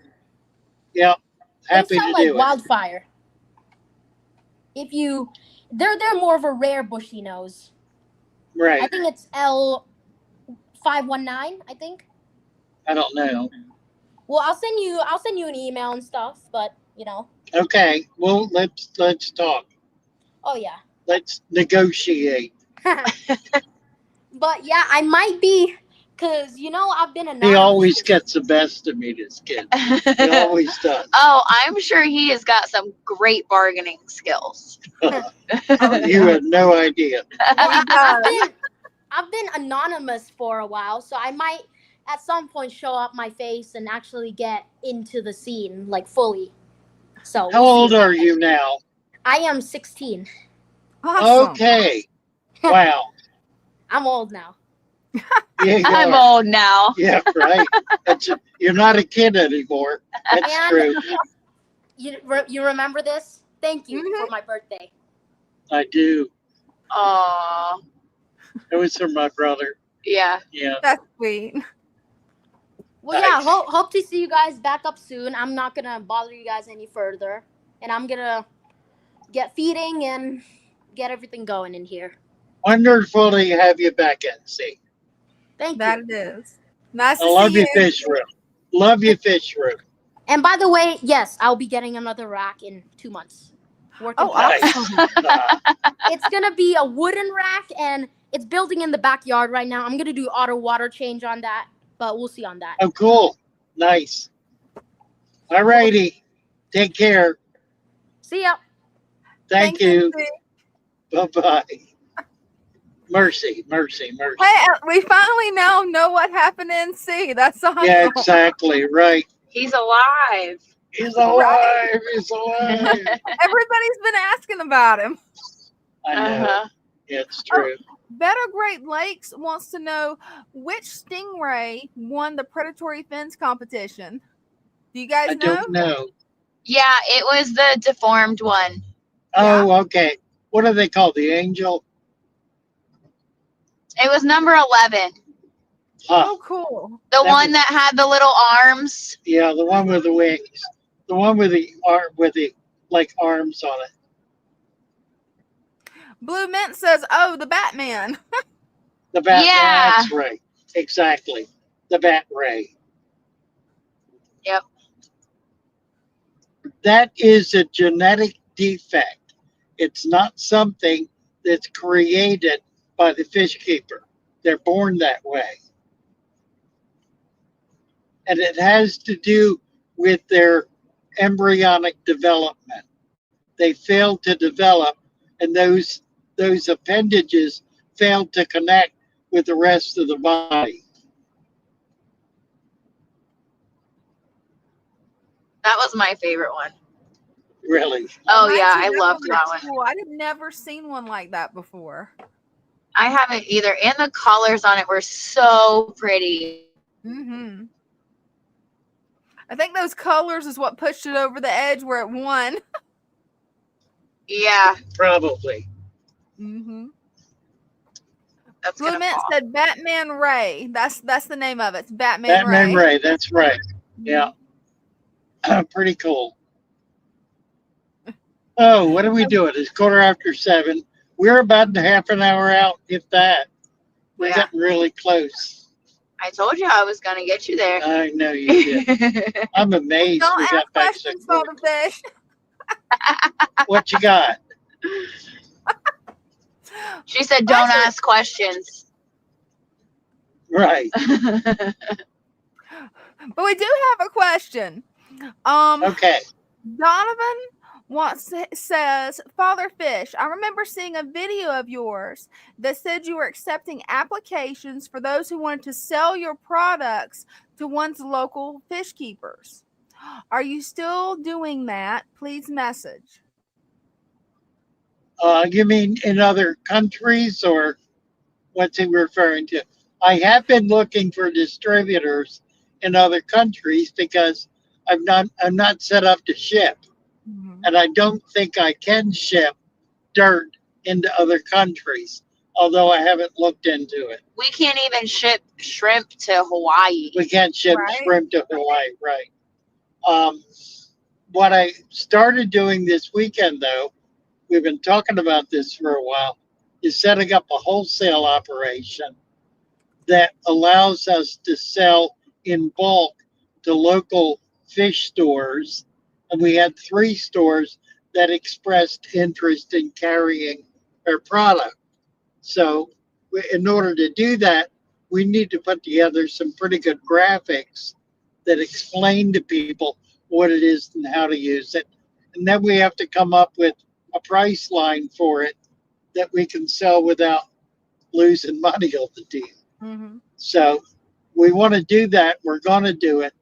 Yep. Happy They to sell like do it. wildfire. They're more of a rare bushy nose. I Right. think it's L519. I think. I don't know. Well, I'll send you an email and stuff, but Okay. Well, let's talk. Oh yeah. Let's negotiate. But yeah, I might be, cause I've been anonymous. He always gets the best of me, this kid. He always does. Oh, I'm sure he has got some great bargaining skills. You have no idea. I've been anonymous for a while, so I might at some point show up my face and actually get into the scene like fully. So How old are you now? I am 16. Awesome. Okay. Wow. I'm old now. Yeah, you I'm are. old now. Yeah, right. You're not a kid anymore. That's And true. you remember this? Thank you Mhm. for my birthday. I do. Oh, It was from my brother. yeah. Yeah. That's sweet. Well, yeah, Nice. hope to see you guys back up soon. I'm not gonna bother you guys any further, and I'm gonna get feeding and get everything going in here. Wonderful to have you back at sea. Thank That you. it is. Nice I to love see you, you. fish room. Love you, fish room. And by the way, yes, I'll be getting another rack in 2 months. Working Oh, on it. Nice. awesome. It's gonna be a wooden rack, and it's building in the backyard right now. I'm gonna do auto water change on that, but we'll see on that. Oh, cool. Nice. All righty. Take care. See ya. Thank you. Steve. Bye-bye. Mercy. Hey, we finally now know what happened in C. That's awesome. Yeah, exactly. Right. He's alive. He's alive. He's alive. Everybody's been asking about him. I know. Uh-huh. Yeah, it's true. Better Great Lakes wants to know which stingray won the predatory fins competition. Do you guys I know? don't know. Yeah, it was the deformed one. Oh, okay. What are they called? The angel? It was number 11. Huh. Oh, cool. The That one was- that had the little arms. Yeah, the one with the wings. The one with the like arms on it. Blue Mint says, "Oh, the Batman." The bat. Yeah. That's right. Exactly. The bat ray. Yep. That is a genetic defect. It's not something that's created by the fish keeper. They're born that way. And it has to do with their embryonic development. They failed to develop, and those appendages failed to connect with the rest of the body. That was my favorite one. Really. Oh Mine yeah, too. I That loved one that was one. cool. I had never seen one like that before. I haven't either. And the colors on it were so pretty. Mm-hmm. I think those colors is what pushed it over the edge where it won. Yeah, Probably. Mm-hmm. that's Blue gonna Mint fall. said Batman Ray. That's the name of it. It's Batman Batman Ray. Ray, that's right. Yeah. Pretty cool. Oh, what are we doing? It's 7:15. We're about half an hour out, if that. We're Yeah. getting really close. I told you I was gonna get you there. I know you did. I'm amazed Don't we ask got back so questions, quick. Father Fish. What you got? She said, "Don't ask questions." Right. But we do have a question. Okay. Donovan says, Father Fish, I remember seeing a video of yours that said you were accepting applications for those who wanted to sell your products to one's local fish keepers. Are you still doing that? Please message. You mean in other countries, or what's he referring to? I have been looking for distributors in other countries because I'm not set up to ship, and I don't think I can ship dirt into other countries, although I haven't looked into it. We can't even ship shrimp to Hawaii. We can't ship Right. shrimp to Hawaii, right? What I started doing this weekend, though, we've been talking about this for a while, is setting up a wholesale operation that allows us to sell in bulk to local fish stores. And we had 3 stores that expressed interest in carrying our product. So, in order to do that, we need to put together some pretty good graphics that explain to people what it is and how to use it. And then we have to come up with a price line for it that we can sell without losing money on the deal. Mm-hmm. So we want to do that. We're going to do it.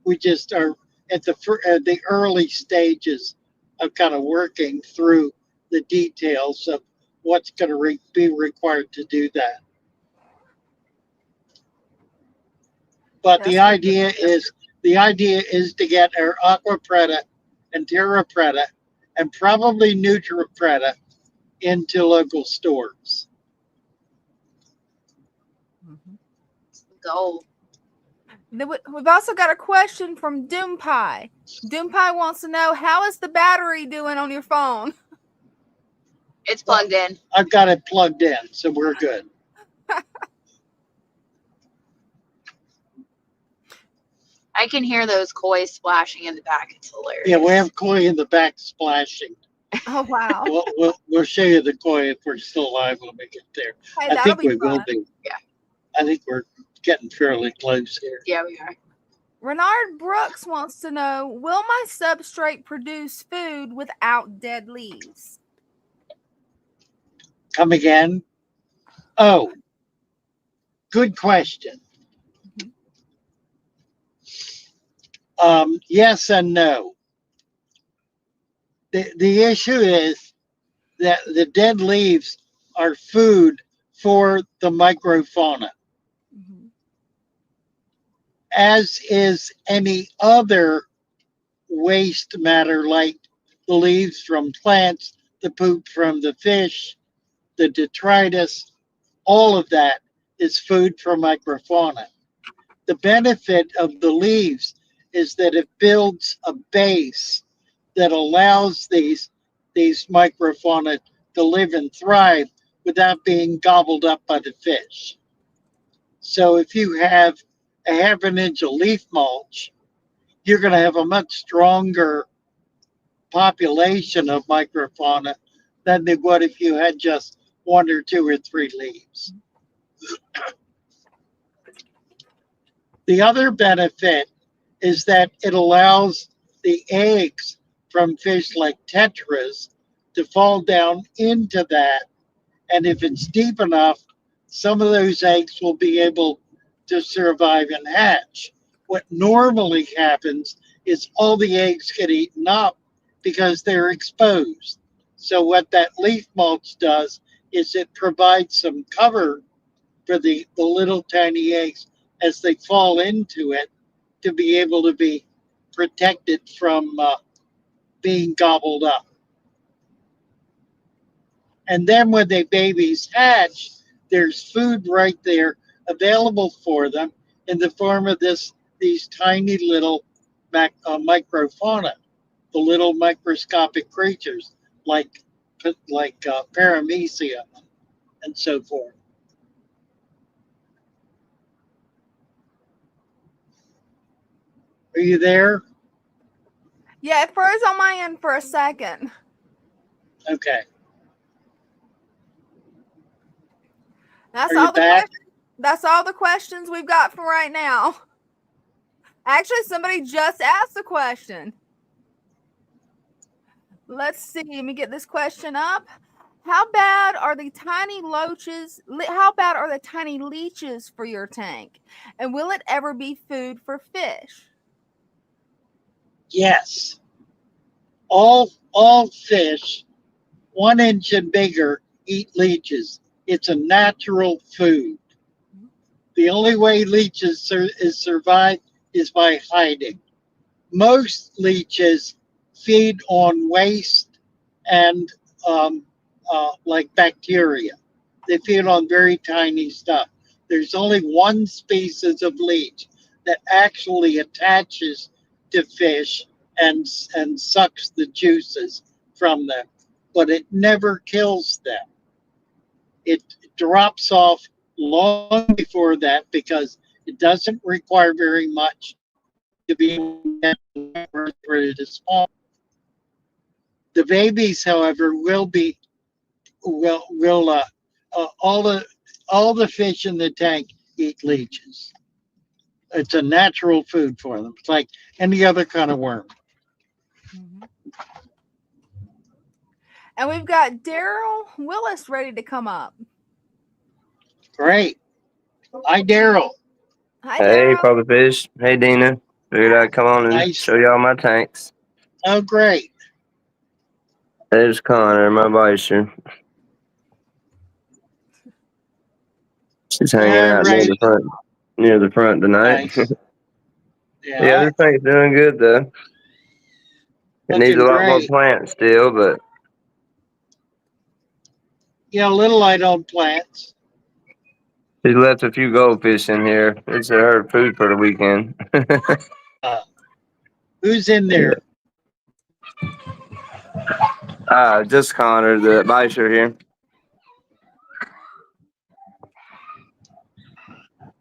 We just are at the early stages of kind of working through the details of what's going to be required to do that. But the idea is to get our Aqua Preta and Terra Preta and probably Nutra Preta into local stores. Go. We've also got a question from Doom Pie. Doom Pie wants to know, how is the battery doing on your phone? It's plugged in. I've got it plugged in, so we're good. I can hear those koi splashing in the back. It's hilarious. Yeah, we have koi in the back splashing. Oh, wow. We'll show you the koi if we're still alive when we get there. Hey, I that'll think be we will fun. be. Yeah. I think we're getting fairly close here. Yeah, we are. Renard Brooks wants to know, will my substrate produce food without dead leaves? Come again? Oh, good question. Yes and no. The issue is that the dead leaves are food for the microfauna, as is any other waste matter like the leaves from plants, the poop from the fish, the detritus. All of that is food for microfauna. The benefit of the leaves is that it builds a base that allows these microfauna to live and thrive without being gobbled up by the fish. So if you have a half an inch of leaf mulch, you're going to have a much stronger population of microfauna than they would if you had just one or two or three leaves. The other benefit is that it allows the eggs from fish like tetras to fall down into that. And if it's deep enough, some of those eggs will be able to survive and hatch. What normally happens is all the eggs get eaten up because they're exposed. So what that leaf mulch does is it provides some cover for the little tiny eggs as they fall into it to be able to be protected from being gobbled up. And then when the babies hatch, there's food right there available for them in the form of these tiny little microfauna, the little microscopic creatures like paramecia and so forth. Are you there? Yeah, it froze on my end for a second. Okay. That's Are all you the back? That's all the questions we've got for right now. Actually, somebody just asked a question. Let's see. Let me get this question up. How bad are the tiny loaches? How bad are the tiny leeches for your tank? And will it ever be food for fish? Yes. All fish 1 inch and bigger eat leeches. It's a natural food. The only way leeches survive is by hiding. Most leeches feed on waste and like bacteria. They feed on very tiny stuff. There's only one species of leech that actually attaches to fish and sucks the juices from them, but it never kills them. It drops off long before that because it doesn't require very much to be ready to spawn. The babies, however, will all the fish in the tank eat leeches. It's a natural food for them. It's like any other kind of worm. And we've got Daryl Willis ready to come up. Great. Hi, Daryl. Hi, Hey, Daryl. Papa Fish. Hey, Dina. Figured I'd come on and Nice. show y'all my tanks. Oh, great. There's Connor, my Bisher. She's hanging out Right. near the front tonight. Nice. Yeah, this tank's doing good though. It needs a lot more Great. plants still, but Yeah, little light on plants. she left a few goldfish in here. It's her food for the weekend. Who's in there? Just Connor, the Bisher here.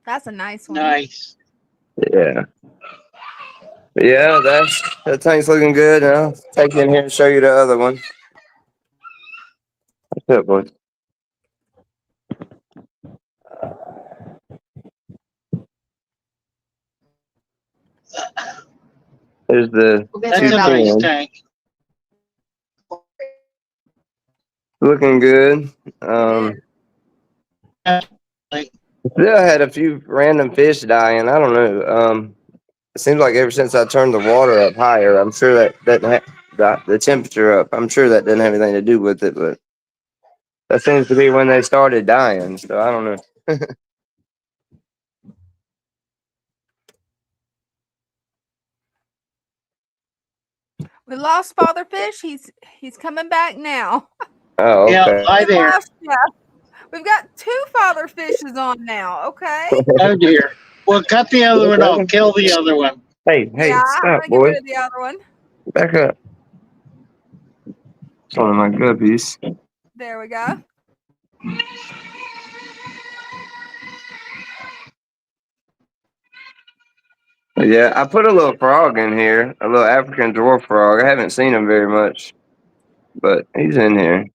That's a nice one. Nice. Yeah. But yeah, that tank's looking good. I'll take you in here and show you the other one. What's up, boy? There's the That's a nice tank. looking good. Still had a few random fish dying. I don't know. It seems like ever since I turned the water up higher, I'm sure that doesn't got the temperature up. I'm sure that doesn't have anything to do with it, but that seems to be when they started dying. So I don't know. We lost Father Fish. He's coming back now. Oh, okay. Yeah, hi there. We've got 2 Father Fishes on now. Okay. Oh dear. Well, cut the other one off. Kill the other one. Hey, Yeah, stop, I'm gonna boy. get rid of the other one. Back up. It's one of my guppies. There we go. Yeah, I put a little frog in here, a little African dwarf frog. I haven't seen him very much, but he's in here.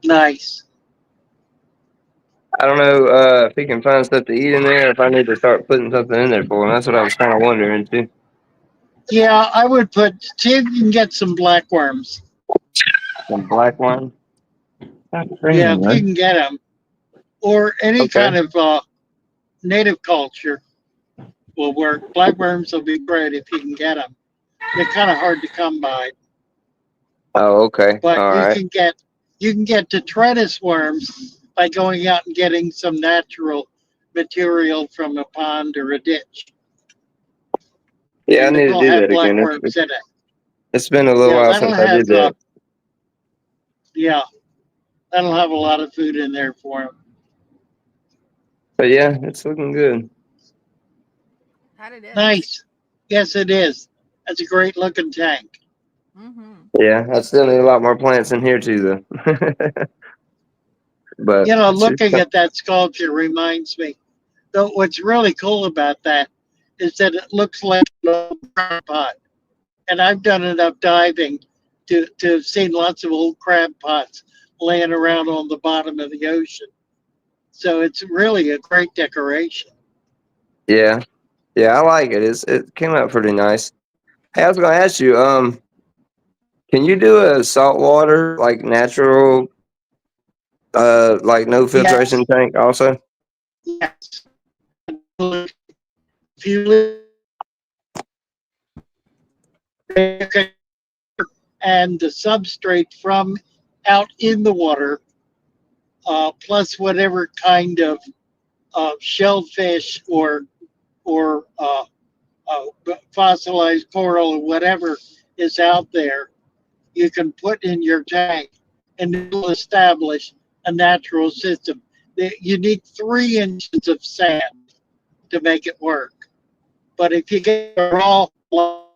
Nice. I don't know if he can find stuff to eat in there, or if I need to start putting something in there for him. That's what I was kind of wondering too. Yeah, I would see if you can get some black worms. Some black one. Yeah, if you can get them, or any kind of native culture will work. Black worms will be great if you can get them. They're kind of hard to come by, Oh, okay. but All right. you can get detritus worms by going out and getting some natural material from a pond or a ditch. Yeah, I And need to it'll do have that black again. worms in it. It's been a little Yeah, while that'll since I have did that. yeah, that'll have a lot of food in there for them. But yeah, it's looking good. That it is. Nice. Yes, it is. That's a great looking tank. Mm-hmm. Yeah, I still need a lot more plants in here too, though. But You know, it's just, looking at that sculpture reminds me. Though what's really cool about that is that it looks like an old crab pot. And I've done enough diving to have seen lots of old crab pots laying around on the bottom of the ocean. So it's really a great decoration. yeah, I like it. It came out pretty nice. Hey, I was gonna ask you, can you do a saltwater like natural, like no Yes, filtration tank also? yes. If you live and the substrate from out in the water, plus whatever kind of shellfish or fossilized coral or whatever is out there, you can put in your tank, and it'll establish a natural system. You need 3 inches of sand to make it work. But if you get a raw, it'll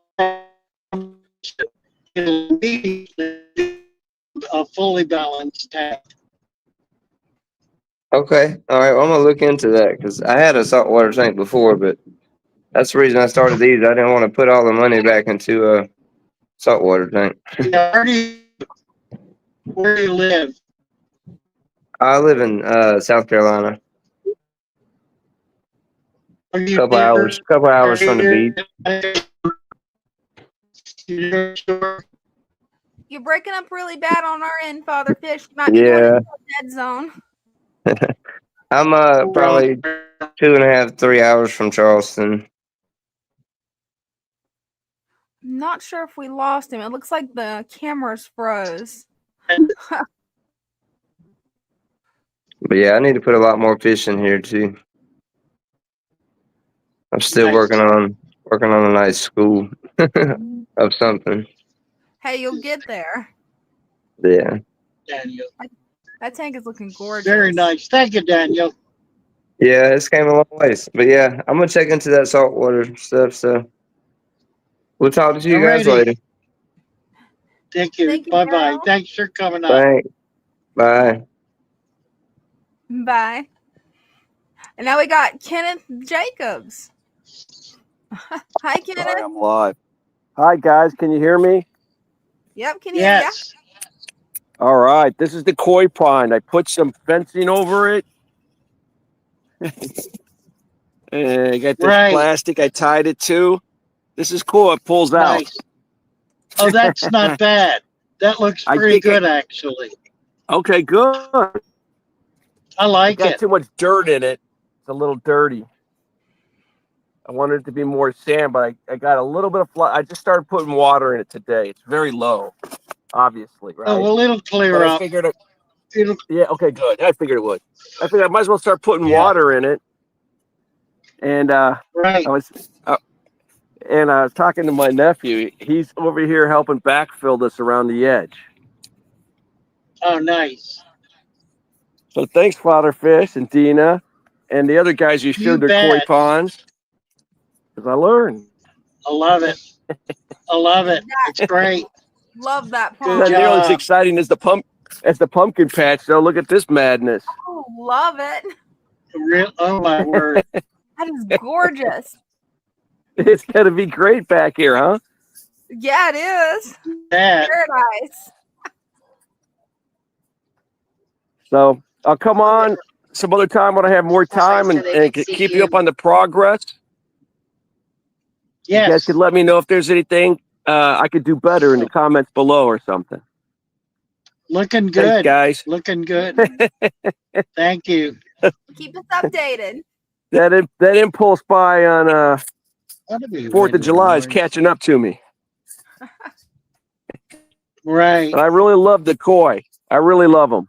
immediately be a fully balanced tank. Okay, all right. Well, I'm gonna look into that because I had a saltwater tank before, but that's the reason I started these. I didn't want to put all the money back into a saltwater tank. Yeah, where do you live? I live in South Carolina. Are you Couple hours from the beach. You're breaking up really bad on our end, Father Fish. You might be going Yeah, into a dead zone. I'm probably 2.5, 3 hours from Charleston. Not sure if we lost him. It looks like the cameras froze. But yeah, I need to put a lot more fish in here too. I'm still Nice. working on a nice school of something. Hey, you'll get there. Yeah. Daniel. That tank is looking gorgeous. Very nice. Thank you, Daniel. Yeah, it's came a long ways. But yeah, I'm gonna check into that saltwater stuff. So we'll talk to you guys later. Thank you. Thank you, Bye-bye. Daryl. Thanks for coming on. Thanks. Bye. Bye. And now we got Kenneth Jacobs. Hi, Kenneth. Sorry, I'm live. Hi, guys. Can you hear me? Yep, can you hear ya? Yes. All right. This is the koi pond. I put some fencing over it. And I got this Right. plastic I tied it to. This is cool. It pulls out. Nice. Oh, that's not bad. That looks I pretty think good, actually. Okay, good. I I like got it. too much dirt in it. It's a little dirty. I wanted it to be more sand, but I got a little bit of I just started putting water in it today. It's very low, obviously, right? Oh, well, it'll clear But I up. figured It'll, yeah, okay, good. I figured it would. I figured I might as well start putting Yeah. water in it. And right. I was talking to my nephew. He's over here helping backfill this around the edge. Oh, nice. So thanks, Father Fish and Dina and the other guys you showed their koi bet. ponds. Because I learned. I love it. I love it. It's great. Love that Good Not pond. nearly as job. exciting as the pumpkin patch, though. Look at this madness. Oh, love it. Oh my word. That is gorgeous. It's gonna be great back here, huh? Yeah, it is. That Paradise. So I'll come on some other time when I have more time So and, they can see keep you up on the progress. You guys yes. could let me know if there's anything I could do better in the comments below or something. Looking Thanks, good. guys. Looking good. Thank you. Keep us updated. That impulse buy on Ought to be 4th of wind July is noise. catching up to me. Right. And I really love the koi. I really love them.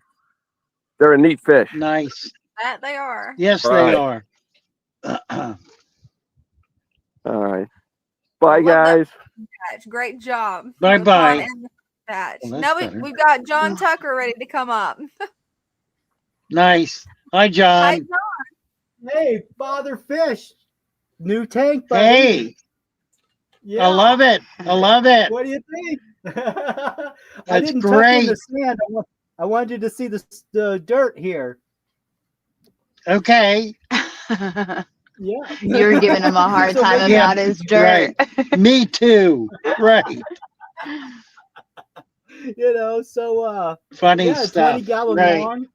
They're a neat fish. Nice. That they are. Yes, Right. they are. All right. Bye, I love that guys. patch. Great job. Bye The pond bye. and the patch. Well, that's Now better. we've got John Tucker ready to come up. Nice. Hi, Hi, John. John. Hey, Father Fish. New tank, buddy. Hey, Yeah. I love it. I love it. What do you think? I That's didn't tuck in the great. sand. I wanted to see the dirt here. Okay. Yeah. You're giving him a hard So time maybe- about his dirt. Me too. Right. You know, so Funny yeah, it's stuff. 20 gallon Right. long.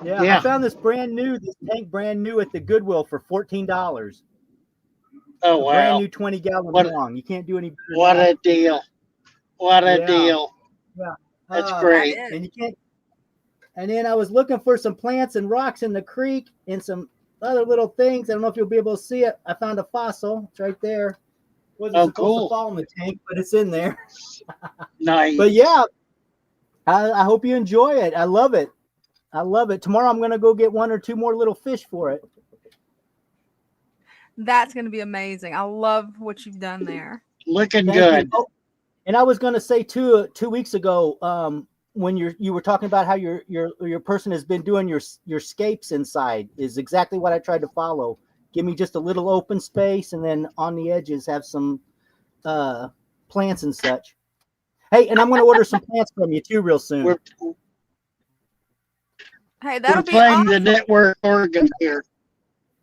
Yeah, Yeah. I found this tank brand new at the Goodwill for $14. Oh, Brand wow. new 20 gallon What- long. You can't do any better than What that. a deal. What a Yeah. deal. Yeah. That's Uh, great. That is. And you can't. And then I was looking for some plants and rocks in the creek and some other little things. I don't know if you'll be able to see it. I found a fossil. It's right there. Wasn't Oh, supposed cool. to fall in the tank, but it's in there. Nice. But yeah, I hope you enjoy it. I love it. I love it. Tomorrow I'm gonna go get 1 or 2 more little fish for it. That's going to be amazing. I love what you've done there. Looking Thank good. you. Oh, and I was gonna say too, 2 weeks ago, when you were talking about how your person has been doing your scapes inside is exactly what I tried to follow. Give me just a little open space, and then on the edges have some plants and such. Hey, and I'm going to order some plants from you too real soon. We're, Hey, we're that'll be playing awesome. the network organ here.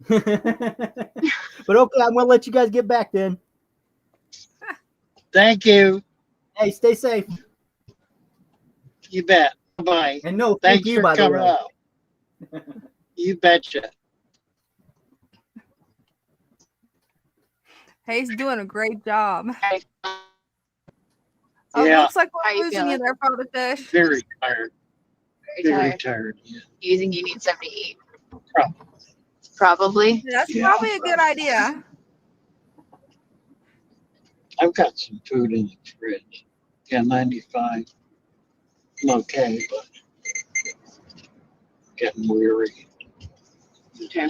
But okay, I'm going to let you guys get back then. Thank you. Hey, stay safe. You bet. Bye. And no, thank Thanks you, for by the coming way. up. You betcha. Hey, he's doing a great job. Hey, Oh, Yeah. looks like How we're you losing you feeling? there, Father Fish. Very tired. very Very tired. tired. Yeah. You think you need something to eat? Probably. Probably. That's Yeah. probably a good idea. I've got some food in the fridge. Yeah, 95. I'm okay, but getting weary. Okay.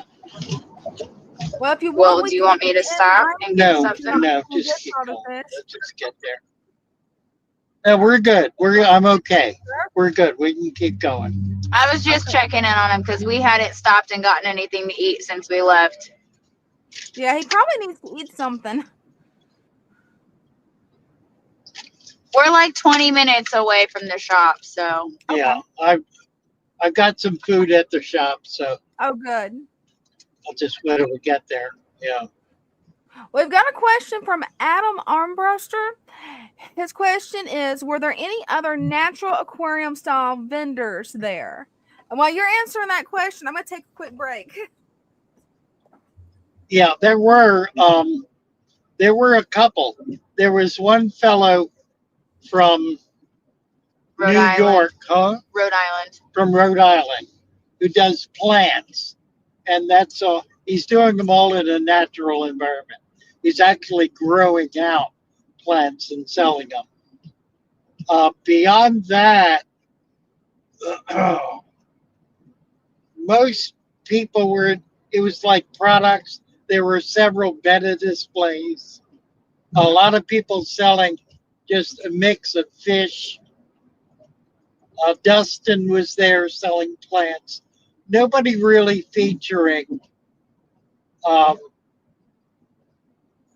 Well, if you Well, want, we do you can want me to get in stop line. and get No, something? no, We'll just get keep Father going. Fish. Let's just get there. No, we're good. I'm okay. We're good. We can keep going. I was just checking in on him because we hadn't stopped and gotten anything to eat since we left. Yeah, he probably needs to eat something. We're like 20 minutes away from the shop, so Yeah, I've got some food at the shop, so Oh, good. I'll just wait till we get there. Yeah. We've got a question from Adam Armbruster. His question is, were there any other natural aquarium style vendors there? And while you're answering that question, I'm going to take a quick break. Yeah, there were a couple. There was one fellow from Rhode New Island. York, huh? Rhode Island. From Rhode Island, who does plants, and that's he's doing them all in a natural environment. He's actually growing out plants and selling them. Beyond that, most people were. It was like products. There were several betta displays. A lot of people selling just a mix of fish. Dustin was there selling plants. Nobody really featuring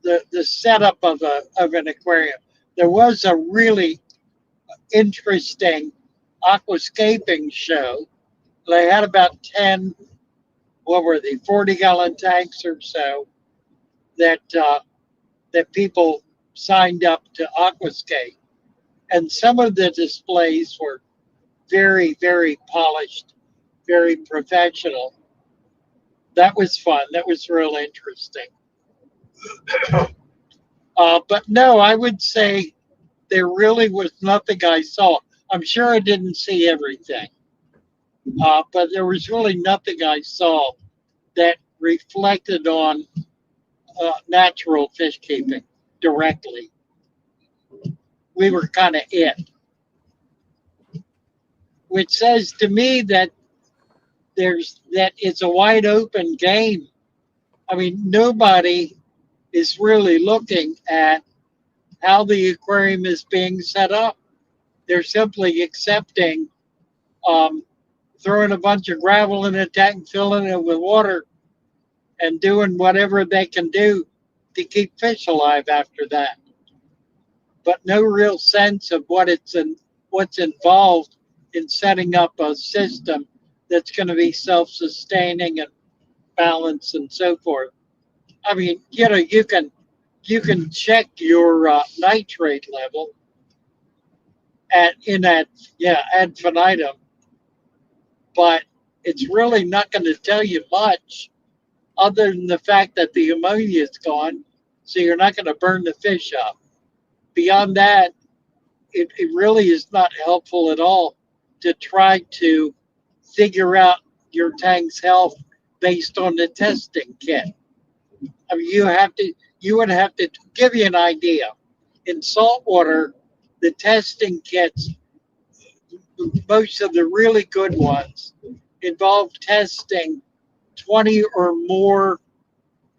the setup of an aquarium. There was a really interesting aquascaping show. They had about 10, what were they, 40-gallon tanks or so that that people signed up to aquascape. And some of the displays were very, very polished, very professional. That was fun. That was real interesting. But no, I would say there really was nothing I saw. I'm sure I didn't see everything, but there was really nothing I saw that reflected on natural fish keeping directly. We were kind of it, which says to me that it's a wide open game. I mean, nobody is really looking at how the aquarium is being set up. They're simply accepting throwing a bunch of gravel in a tank, filling it with water, and doing whatever they can do to keep fish alive after that. But no real sense of what's involved in setting up a system that's going to be self-sustaining and balanced and so forth. I mean, you can check your nitrate level ad infinitum, but it's really not going to tell you much other than the fact that the ammonia is gone, so you're not going to burn the fish up. Beyond that, it really is not helpful at all to try to figure out your tank's health based on the testing kit. I mean, you would have to give you an idea. In saltwater, the testing kits, most of the really good ones, involve testing 20 or more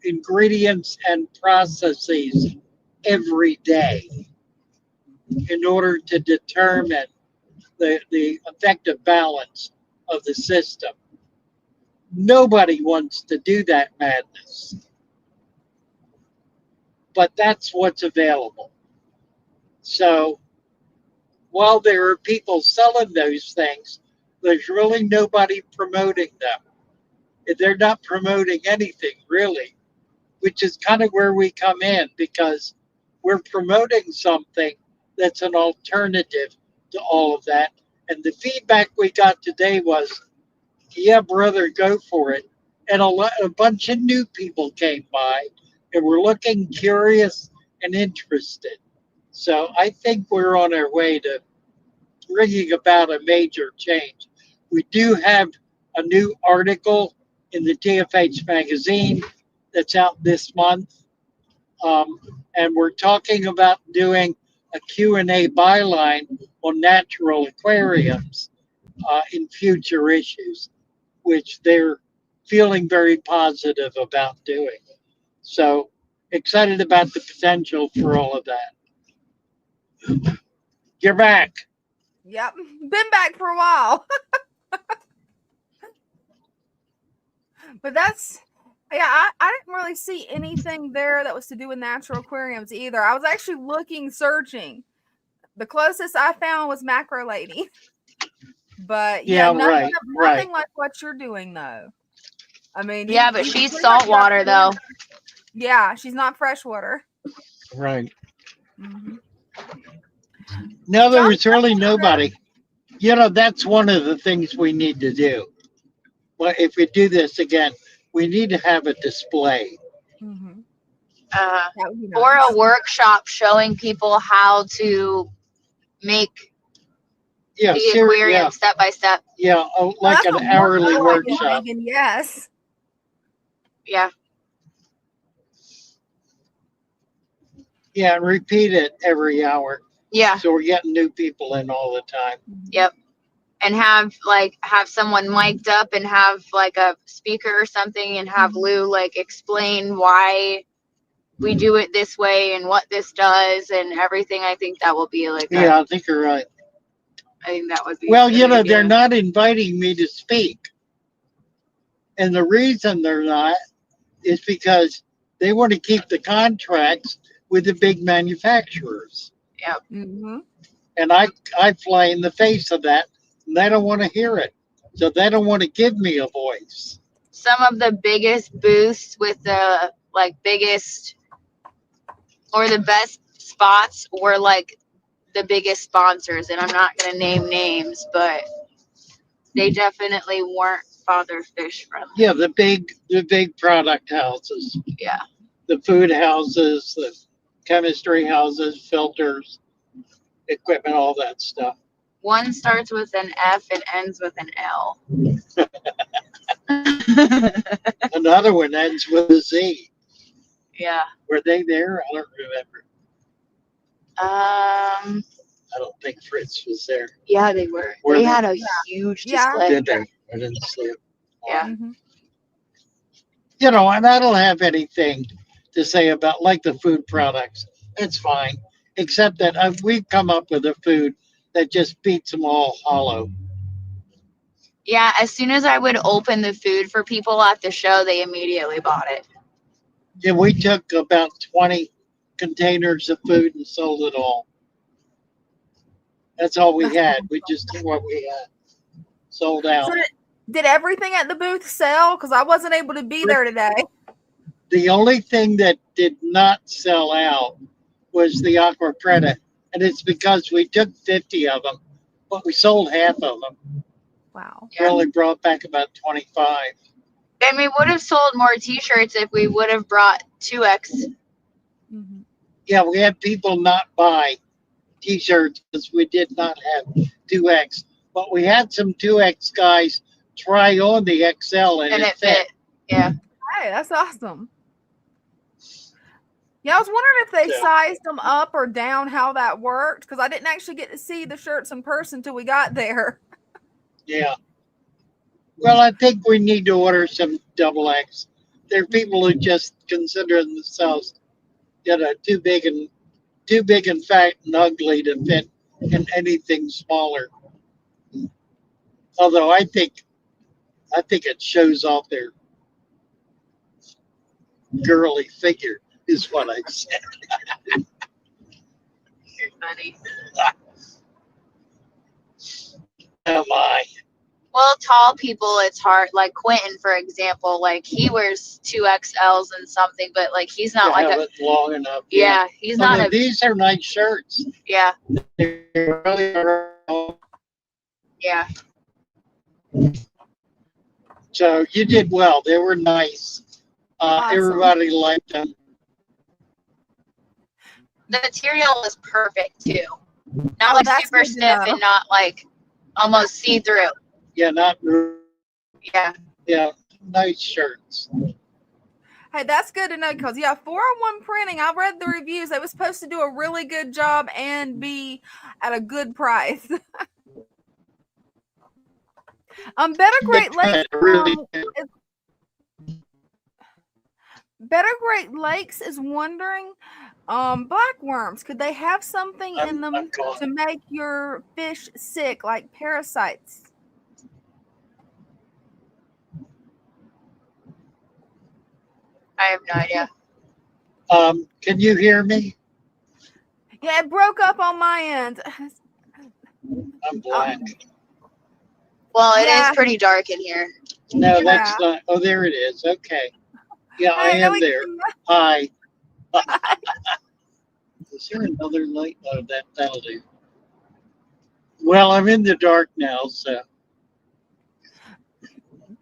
ingredients and processes every day in order to determine the effective balance of the system. Nobody wants to do that madness, but that's what's available. So while there are people selling those things, there's really nobody promoting them. They're not promoting anything really, which is kind of where we come in, because we're promoting something that's an alternative to all of that. And the feedback we got today was, yeah, brother, go for it. And a bunch of new people came by and were looking curious and interested. So I think we're on our way to bringing about a major change. We do have a new article in the TFH magazine that's out this month. And we're talking about doing a Q&A byline on natural aquariums in future issues, which they're feeling very positive about doing. So excited about the potential for all of that. You're back. Yep. Been back for a while. But that's, yeah, I didn't really see anything there that was to do with natural aquariums either. I was actually searching. The closest I found was Macro Lady. But yeah, right. nothing like what you're doing though. I mean, Yeah, but she's saltwater though. Yeah, she's not freshwater. Right. Mm-hmm. No, there was really nobody. You know, that's one of the things we need to do. Well, if we do this again, we need to have a display. Mm-hmm. Or a workshop showing people how to make the aquarium step by step. Yeah, like an hourly workshop. Yes. Yeah. Yeah, and repeat it every hour. Yeah. So we're getting new people in all the time. Yep. And have someone mic'd up and have like a speaker or something and have Lou like explain why we do it this way and what this does and everything. I think that will be like I think you're right. I think that would be well, you know, they're not inviting me to speak. And the reason they're not is because they want to keep the contracts with the big manufacturers. Yep. Mm-hmm. And I fly in the face of that, and they don't want to hear it. So they don't want to give me a voice. Some of the biggest booths with the like biggest or the best spots were like the biggest sponsors, and I'm not gonna name names, but they definitely weren't father fish friendly. Yeah, the big product houses, Yeah. the food houses, the chemistry houses, filters, equipment, all that stuff. One starts with an F and ends with an L. Another one ends with a Z. Yeah. Were they there? I don't remember. I don't think Fritz was there. Yeah, they were. Were They they? had a huge Yeah. display. Did they? I didn't see it. Yeah. Mm-hmm. You know, and I don't have anything to say about like the food products. It's fine, except that we've come up with a food that just beats them all hollow. Yeah, as soon as I would open the food for people at the show, they immediately bought it. Yeah, we took about 20 containers of food and sold it all. That's all we had. We just took what we had. Sold out. So did everything at the booth sell? Because I wasn't able to be there today. The only thing that did not sell out was the Aqua Preta, and it's because we took 50 of them, but we sold half of them. Wow. We only brought back about 25. And we would have sold more t-shirts if we would have brought 2X. Mm-hmm. Yeah, we had people not buy t-shirts because we did not have 2X, but we had some 2X guys try on the XL and it fit. Yeah. Hey, that's awesome. Yeah, I was wondering if they sized them up or down, how that worked, because I didn't actually get to see the shirts in person till we got there. Yeah. Well, I think we need to order some double X. There are people who just consider themselves, you know, too big and fat and ugly to fit in anything smaller. Although I think it shows off their girly figure, is what I said. You're funny. Oh my. Well, tall people, it's hard. Like Quentin, for example, like he wears 2XLs and something, but like he's not like have a. it long enough. Yeah, he's I not mean, a. these are nice shirts. Yeah, They really are. yeah. So you did well. They were nice. Awesome. Everybody liked them. The material was perfect too. Not Oh, like that's super good to stiff know. and not like almost see through. Yeah, not Yeah. yeah, nice shirts. Hey, that's good to know because, yeah, 401 Printing, I read the reviews. They were supposed to do a really good job and be at a good price. Better Great Lakes. Better Great Lakes is wondering, blackworms, could they have something in them to make your fish sick, like parasites? I have no idea. Can you hear me? Yeah, it broke up on my end. I'm black. Well, it Yeah. is pretty dark in here. No, that's not. Oh, there it is. Okay. Yeah, I Hey, no, am we there. can- Hi. Is there another light? Oh, that'll do. Well, I'm in the dark now, so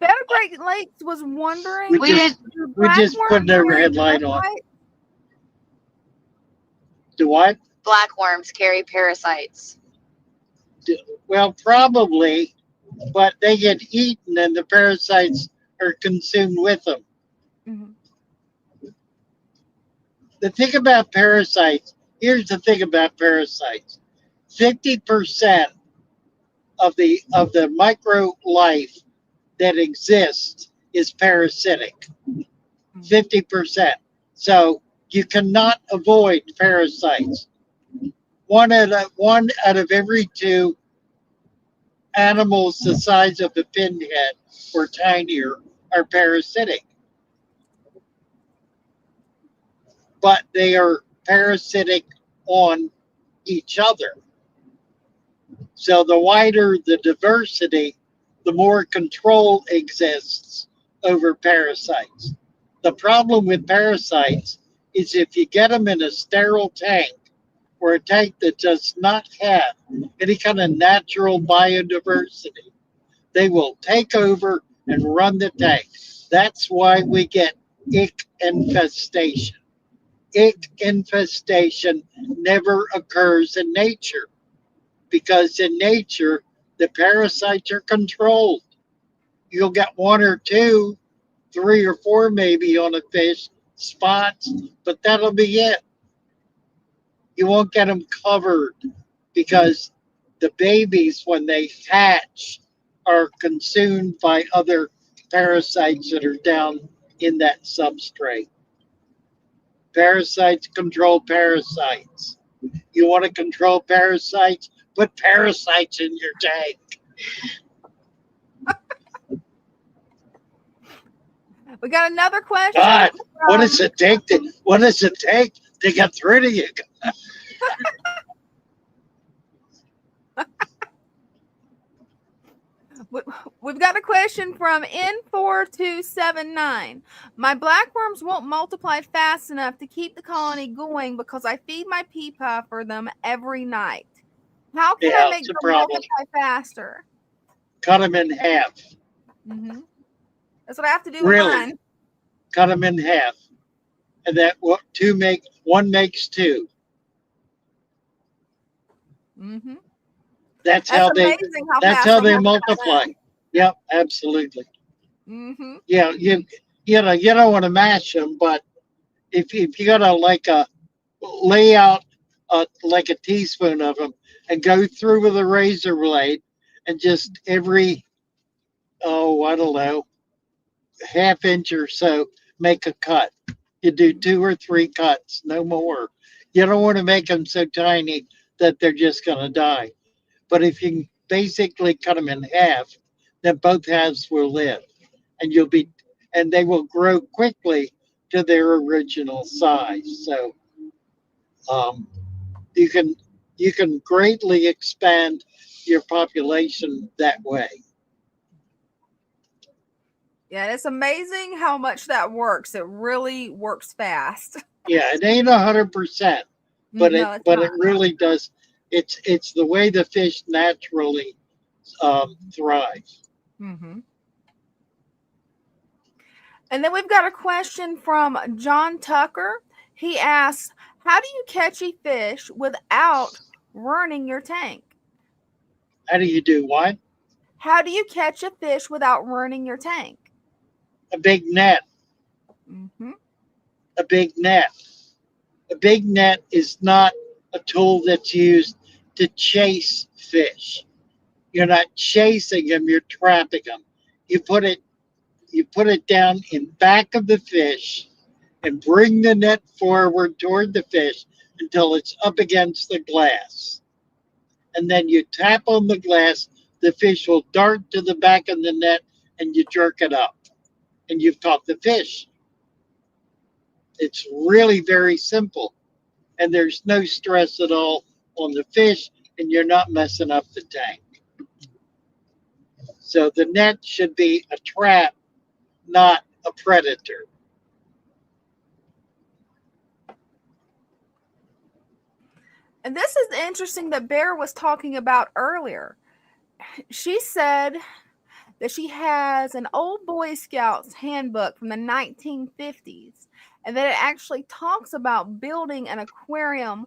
Better Great Lakes was wondering. we We just put an overhead light on. Do what? Blackworms carry parasites. Well, probably, but they get eaten and the parasites are consumed with them. Mm-hmm. The thing about parasites, here's the thing about parasites. 50% of the micro life that exists is parasitic. 50%. So you cannot avoid parasites. One out of every two animals the size of a pinhead or tinier are parasitic. But they are parasitic on each other. So the wider the diversity, the more control exists over parasites. The problem with parasites is if you get them in a sterile tank or a tank that does not have any kind of natural biodiversity, they will take over and run the tank. That's why we get ick infestation. Ick infestation never occurs in nature because in nature, the parasites are controlled. You'll get one or two, three or four maybe on a fish spots, but that'll be it. You won't get them covered because the babies, when they hatch, are consumed by other parasites that are down in that substrate. Parasites control parasites. You want to control parasites? Put parasites in your tank. We got another question. God, what does it take to get rid of you? We've got a question from N4279. My blackworms won't multiply fast enough to keep the colony going because I feed my pupa for them every night. How can I make It's a them problem. multiply faster? Cut them in half. Mm-hmm. That's what I have to do Really? with mine. Cut them in half, and that one makes two. Mm-hmm. That's how they multiply. Yep, absolutely. Mm-hmm. Yeah, you don't want to mash them, but if you gotta lay out like a teaspoon of them and go through with a razor blade and just every I don't know, half inch or so make a cut. You do 2 or 3 cuts, no more. You don't want to make them so tiny that they're just going to die. But if you basically cut them in half, then both halves will live, and they will grow quickly to their original size. So um, you can greatly expand your population that way. Yeah, it's amazing how much that works. It really works fast. Yeah, it ain't 100%, but No, it it's not. really does. It's the way the fish naturally thrive. Mm-hmm. And then we've got a question from John Tucker. He asks, how do you catch a fish without ruining your tank? How do you do what? How do you catch a fish without ruining your tank? A big net. Mm-hmm. A big net. A big net is not a tool that's used to chase fish. You're not chasing them, you're trapping them. You put it down in back of the fish and bring the net forward toward the fish until it's up against the glass. And then you tap on the glass, the fish will dart to the back of the net and you jerk it up. And you've caught the fish. It's really very simple. And there's no stress at all on the fish, and you're not messing up the tank. So the net should be a trap, not a predator. And this is interesting that Bear was talking about earlier. She said that she has an old Boy Scouts handbook from the 1950s, and that it actually talks about building an aquarium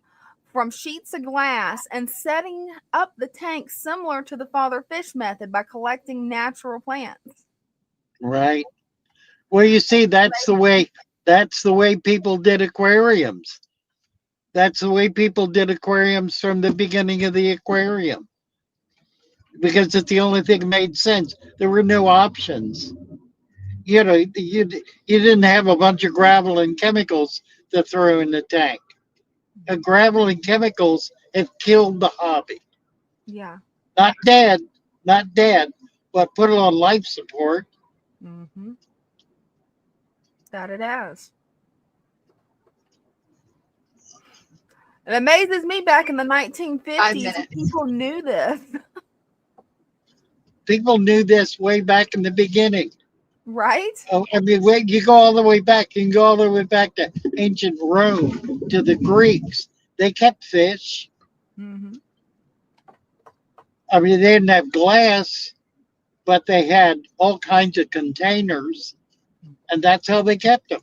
from sheets of glass and setting up the tank similar to the father fish method by collecting natural plants. Right. Well, you see, that's the way people did aquariums. That's the way people did aquariums from the beginning of the aquarium. Because it's the only thing that made sense. There were no options. You didn't have a bunch of gravel and chemicals to throw in the tank. Gravel and chemicals have killed the hobby. Yeah. Not dead, but put it on life support. Mm-hmm. That it has. It amazes me back in the 5 1950s, minutes. people knew this. People knew this way back in the beginning. Right? Oh, I mean, you go all the way back. You can go all the way back to ancient Rome, to the Greeks. They kept fish. Mm-hmm. I mean, they didn't have glass, but they had all kinds of containers, and that's how they kept them.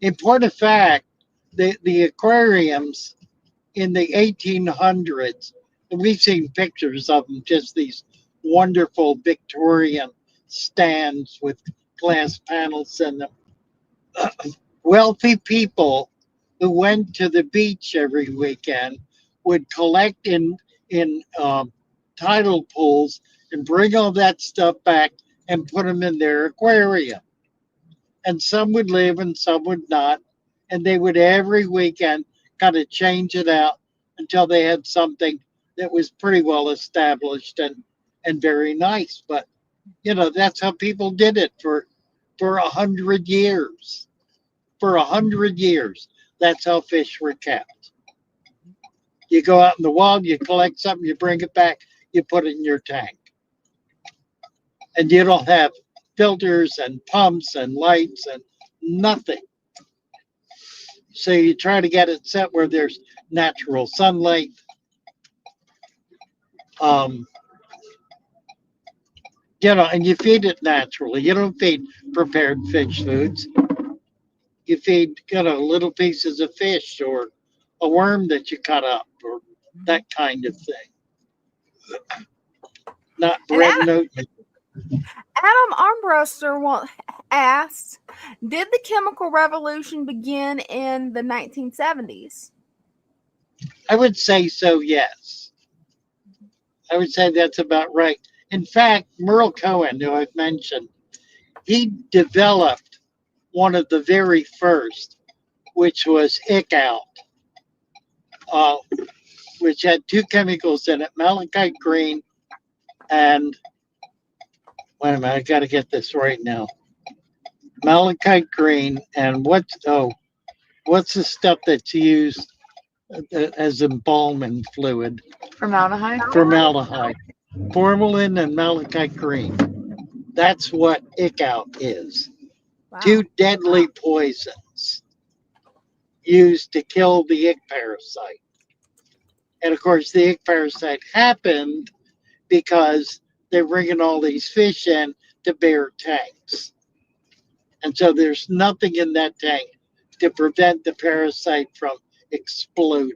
In point of fact, the aquariums in the 1800s, and we've seen pictures of them, just these wonderful Victorian stands with glass panels in them. Wealthy people who went to the beach every weekend would collect in tidal pools and bring all that stuff back and put them in their aquarium. And some would live and some would not. And they would every weekend kind of change it out until they had something that was pretty well established and very nice. But you know, that's how people did it for 100 years. For 100 years, that's how fish were kept. You go out in the wild, you collect something, you bring it back, you put it in your tank. And you don't have filters and pumps and lights and nothing. So you try to get it set where there's natural sunlight. Um, you know, and you feed it naturally. You don't feed prepared fish foods. You feed, you know, little pieces of fish or a worm that you cut up or that kind of thing. Not And bread and oatmeal. Adam Armbruster asked, did the chemical revolution begin in the 1970s? I would say so, yes. I would say that's about right. In fact, Merle Cohen, who I've mentioned, he developed one of the very first, which was ick out, uh, which had two chemicals in it, malachite green and, wait a minute, I got to get this right now. Malachite green and what's the stuff that's used as embalming fluid? Formaldehyde. Formaldehyde. Formalin and malachite green. That's what ick out is. Wow. Two deadly poisons used to kill the ick parasite. And of course, the ick parasite happened because they're bringing all these fish in to bare tanks. And so there's nothing in that tank to prevent the parasite from exploding.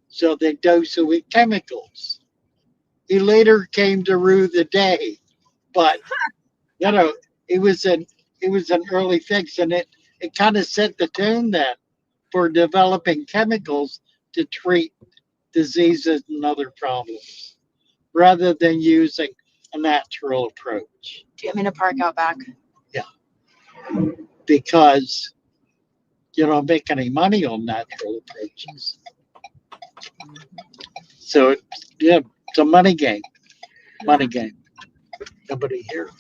So they dose it with chemicals. He later came to rue the day, but you know, it was an early fix, and it kind of set the tone then for developing chemicals to treat diseases and other problems, rather than using a natural approach. Do you want me to park out back? Because you don't make any money on natural approaches. So yeah, it's a money game. Money game. Nobody here.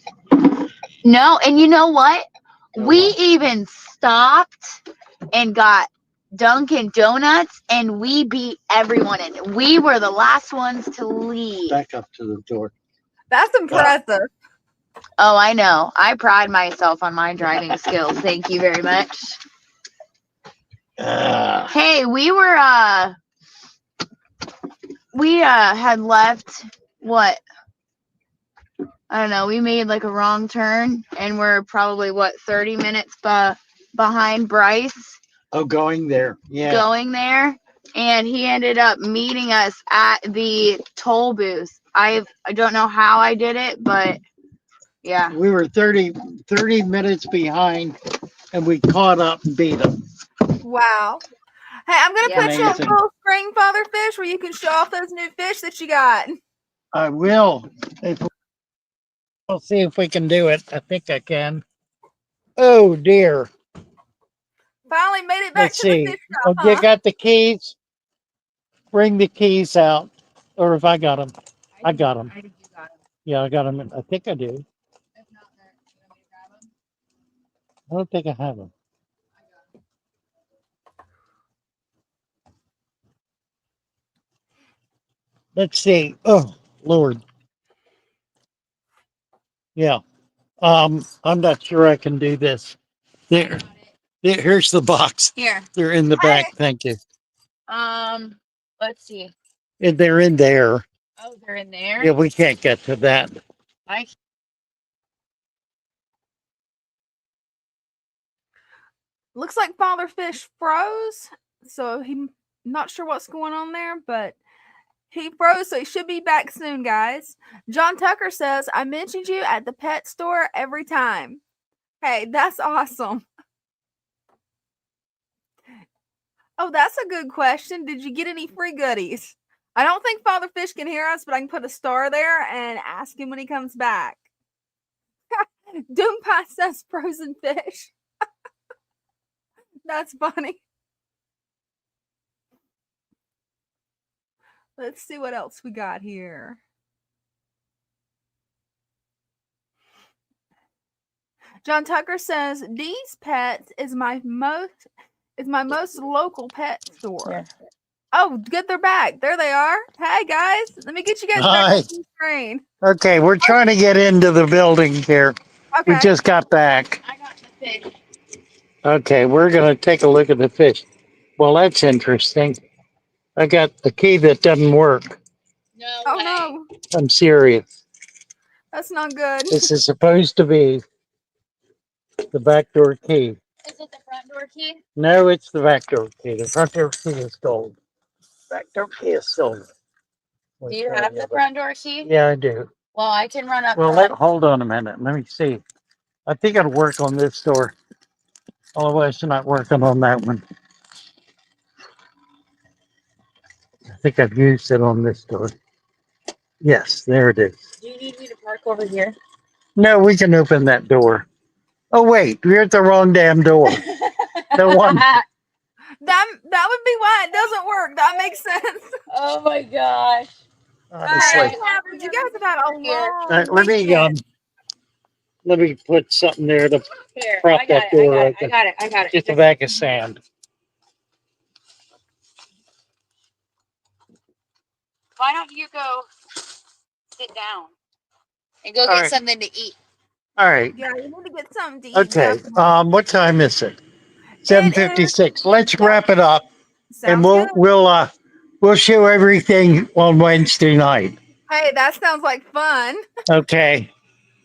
No, and you know what? No We what? even stopped and got Dunkin' Donuts, and we beat everyone in. We were the last ones to leave. Back up to the door. That's impressive. Oh, I know. I pride myself on my driving skills. Thank you very much. Hey, we had left what? I don't know. We made like a wrong turn, and we're probably 30 minutes behind Bryce. Oh, going there. Yeah. Going there, and he ended up meeting us at the toll booth. I don't know how I did it, but yeah. We were 30 minutes behind, and we caught up and beat them. Wow. Hey, I'm going to put you on Amazing. full screen, Father Fish, where you can show off those new fish that you got. I will. We'll see if we can do it. I think I can. Oh, dear. Finally made it back Let's to the see. fish shop, Oh, you got the keys? Bring the keys out. Or if I got them. I got them. Yeah, I got them. I think I do. I don't think I have them. Let's see. Oh, Lord. Yeah. I'm not sure I can do this. There. Here's the box. Here. They're in the back. Thank you. Let's see. And they're in there. Oh, they're in there. Yeah, we can't get to that. I Looks like Father Fish froze, so he not sure what's going on there, but he froze, so he should be back soon, guys. John Tucker says, I mentioned you at the pet store every time. Hey, that's awesome. Oh, that's a good question. Did you get any free goodies? I don't think Father Fish can hear us, but I can put a star there and ask him when he comes back. Doompa says frozen fish. That's funny. Let's see what else we got here. John Tucker says, Dee's Pets is my most local pet store. Yeah. Oh, good, they're back. There they are. Hey guys, let me get you guys Hi. back on the screen. Okay, we're trying to get into the building here. We Okay. just got back. got the fish. Okay, we're going to take a look at the fish. Well, that's interesting. I got the key that doesn't work. No Oh way. no, I'm serious. that's not good. This is supposed to be the back door key. Is it the front door key? No, it's the back door key. The front door key is gold. Back door key is silver. Do you have the front door key? Yeah, I do. Well, I can run up. Well, hold on a minute. Let me see. I think it'll work on this door. Otherwise, it's not working on that one. I think I've used it on this door. Yes, there it is. Do you need me to park over here? No, we can open that door. Oh, wait, we're at the wrong damn door. The one. That would be why it doesn't work. That makes sense. Oh my gosh. Honestly. You guys have had a long Let me weekend. let me put something there to Here, prop I got that it. door I open. got it. Just a bag of sand. Why don't you go sit down and go All get right. something to eat? All right. Yeah, you need to get something to eat. Okay. definitely. What time is it? It 7:56. Let's wrap it up, and Sounds good. we'll show everything on Wednesday night. Hey, that sounds like fun. Okay.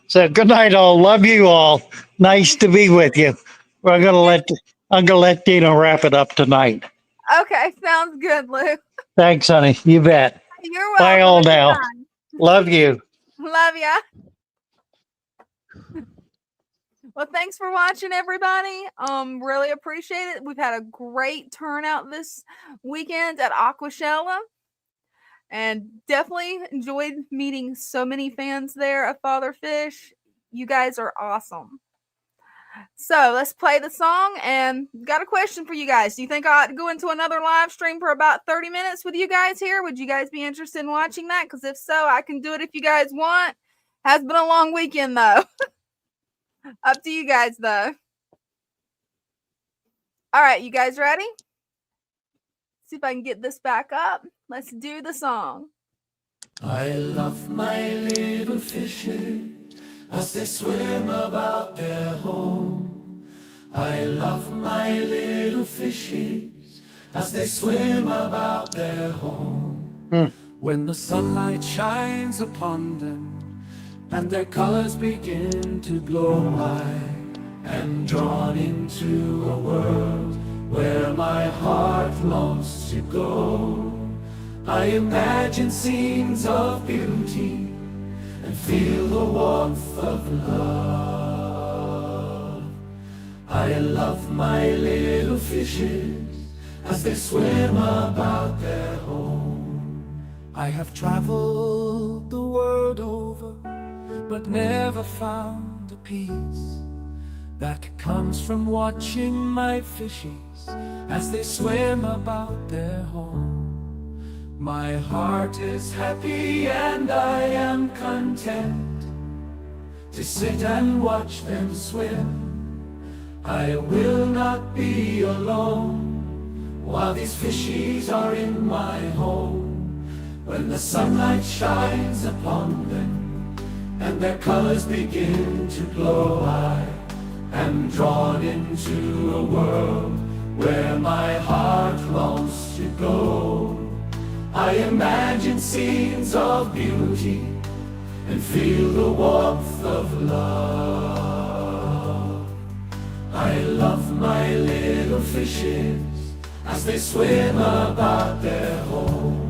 So good night, all. Love you all. Nice to be with you. I'm gonna let Dina wrap it up tonight. Okay, sounds good, Luke. Thanks, honey. You bet. You're welcome. Bye all now. Anytime. Love you. Love ya. Well, thanks for watching, everybody. Really appreciate it. We've had a great turnout this weekend at Aquaella, and definitely enjoyed meeting so many fans there of Father Fish. You guys are awesome. So let's play the song, and got a question for you guys. Do you think I ought to go into another live stream for about 30 minutes with you guys here? Would you guys be interested in watching that? Because if so, I can do it if you guys want. Has been a long weekend, though. Up to you guys, though. All right, you guys ready? See if I can get this back up. Let's do the song. I love my little fishes as they swim about their home. I love my little fishes as they swim about their home. When the sunlight shines upon them and their colors begin to glow, I am drawn into a world where my heart longs to go. I imagine scenes of beauty and feel the warmth of love. I love my little fishes as they swim about their home. I have traveled the world over, but never found a peace that comes from watching my fishes as they swim about their home. My heart is happy and I am content to sit and watch them swim. I will not be alone while these fishies are in my home. when the sunlight shines upon them and their colors begin to glow. I am drawn into a world where my heart longs to go. I imagine scenes of beauty and feel the warmth of love. I love my little fishes as they swim about their home.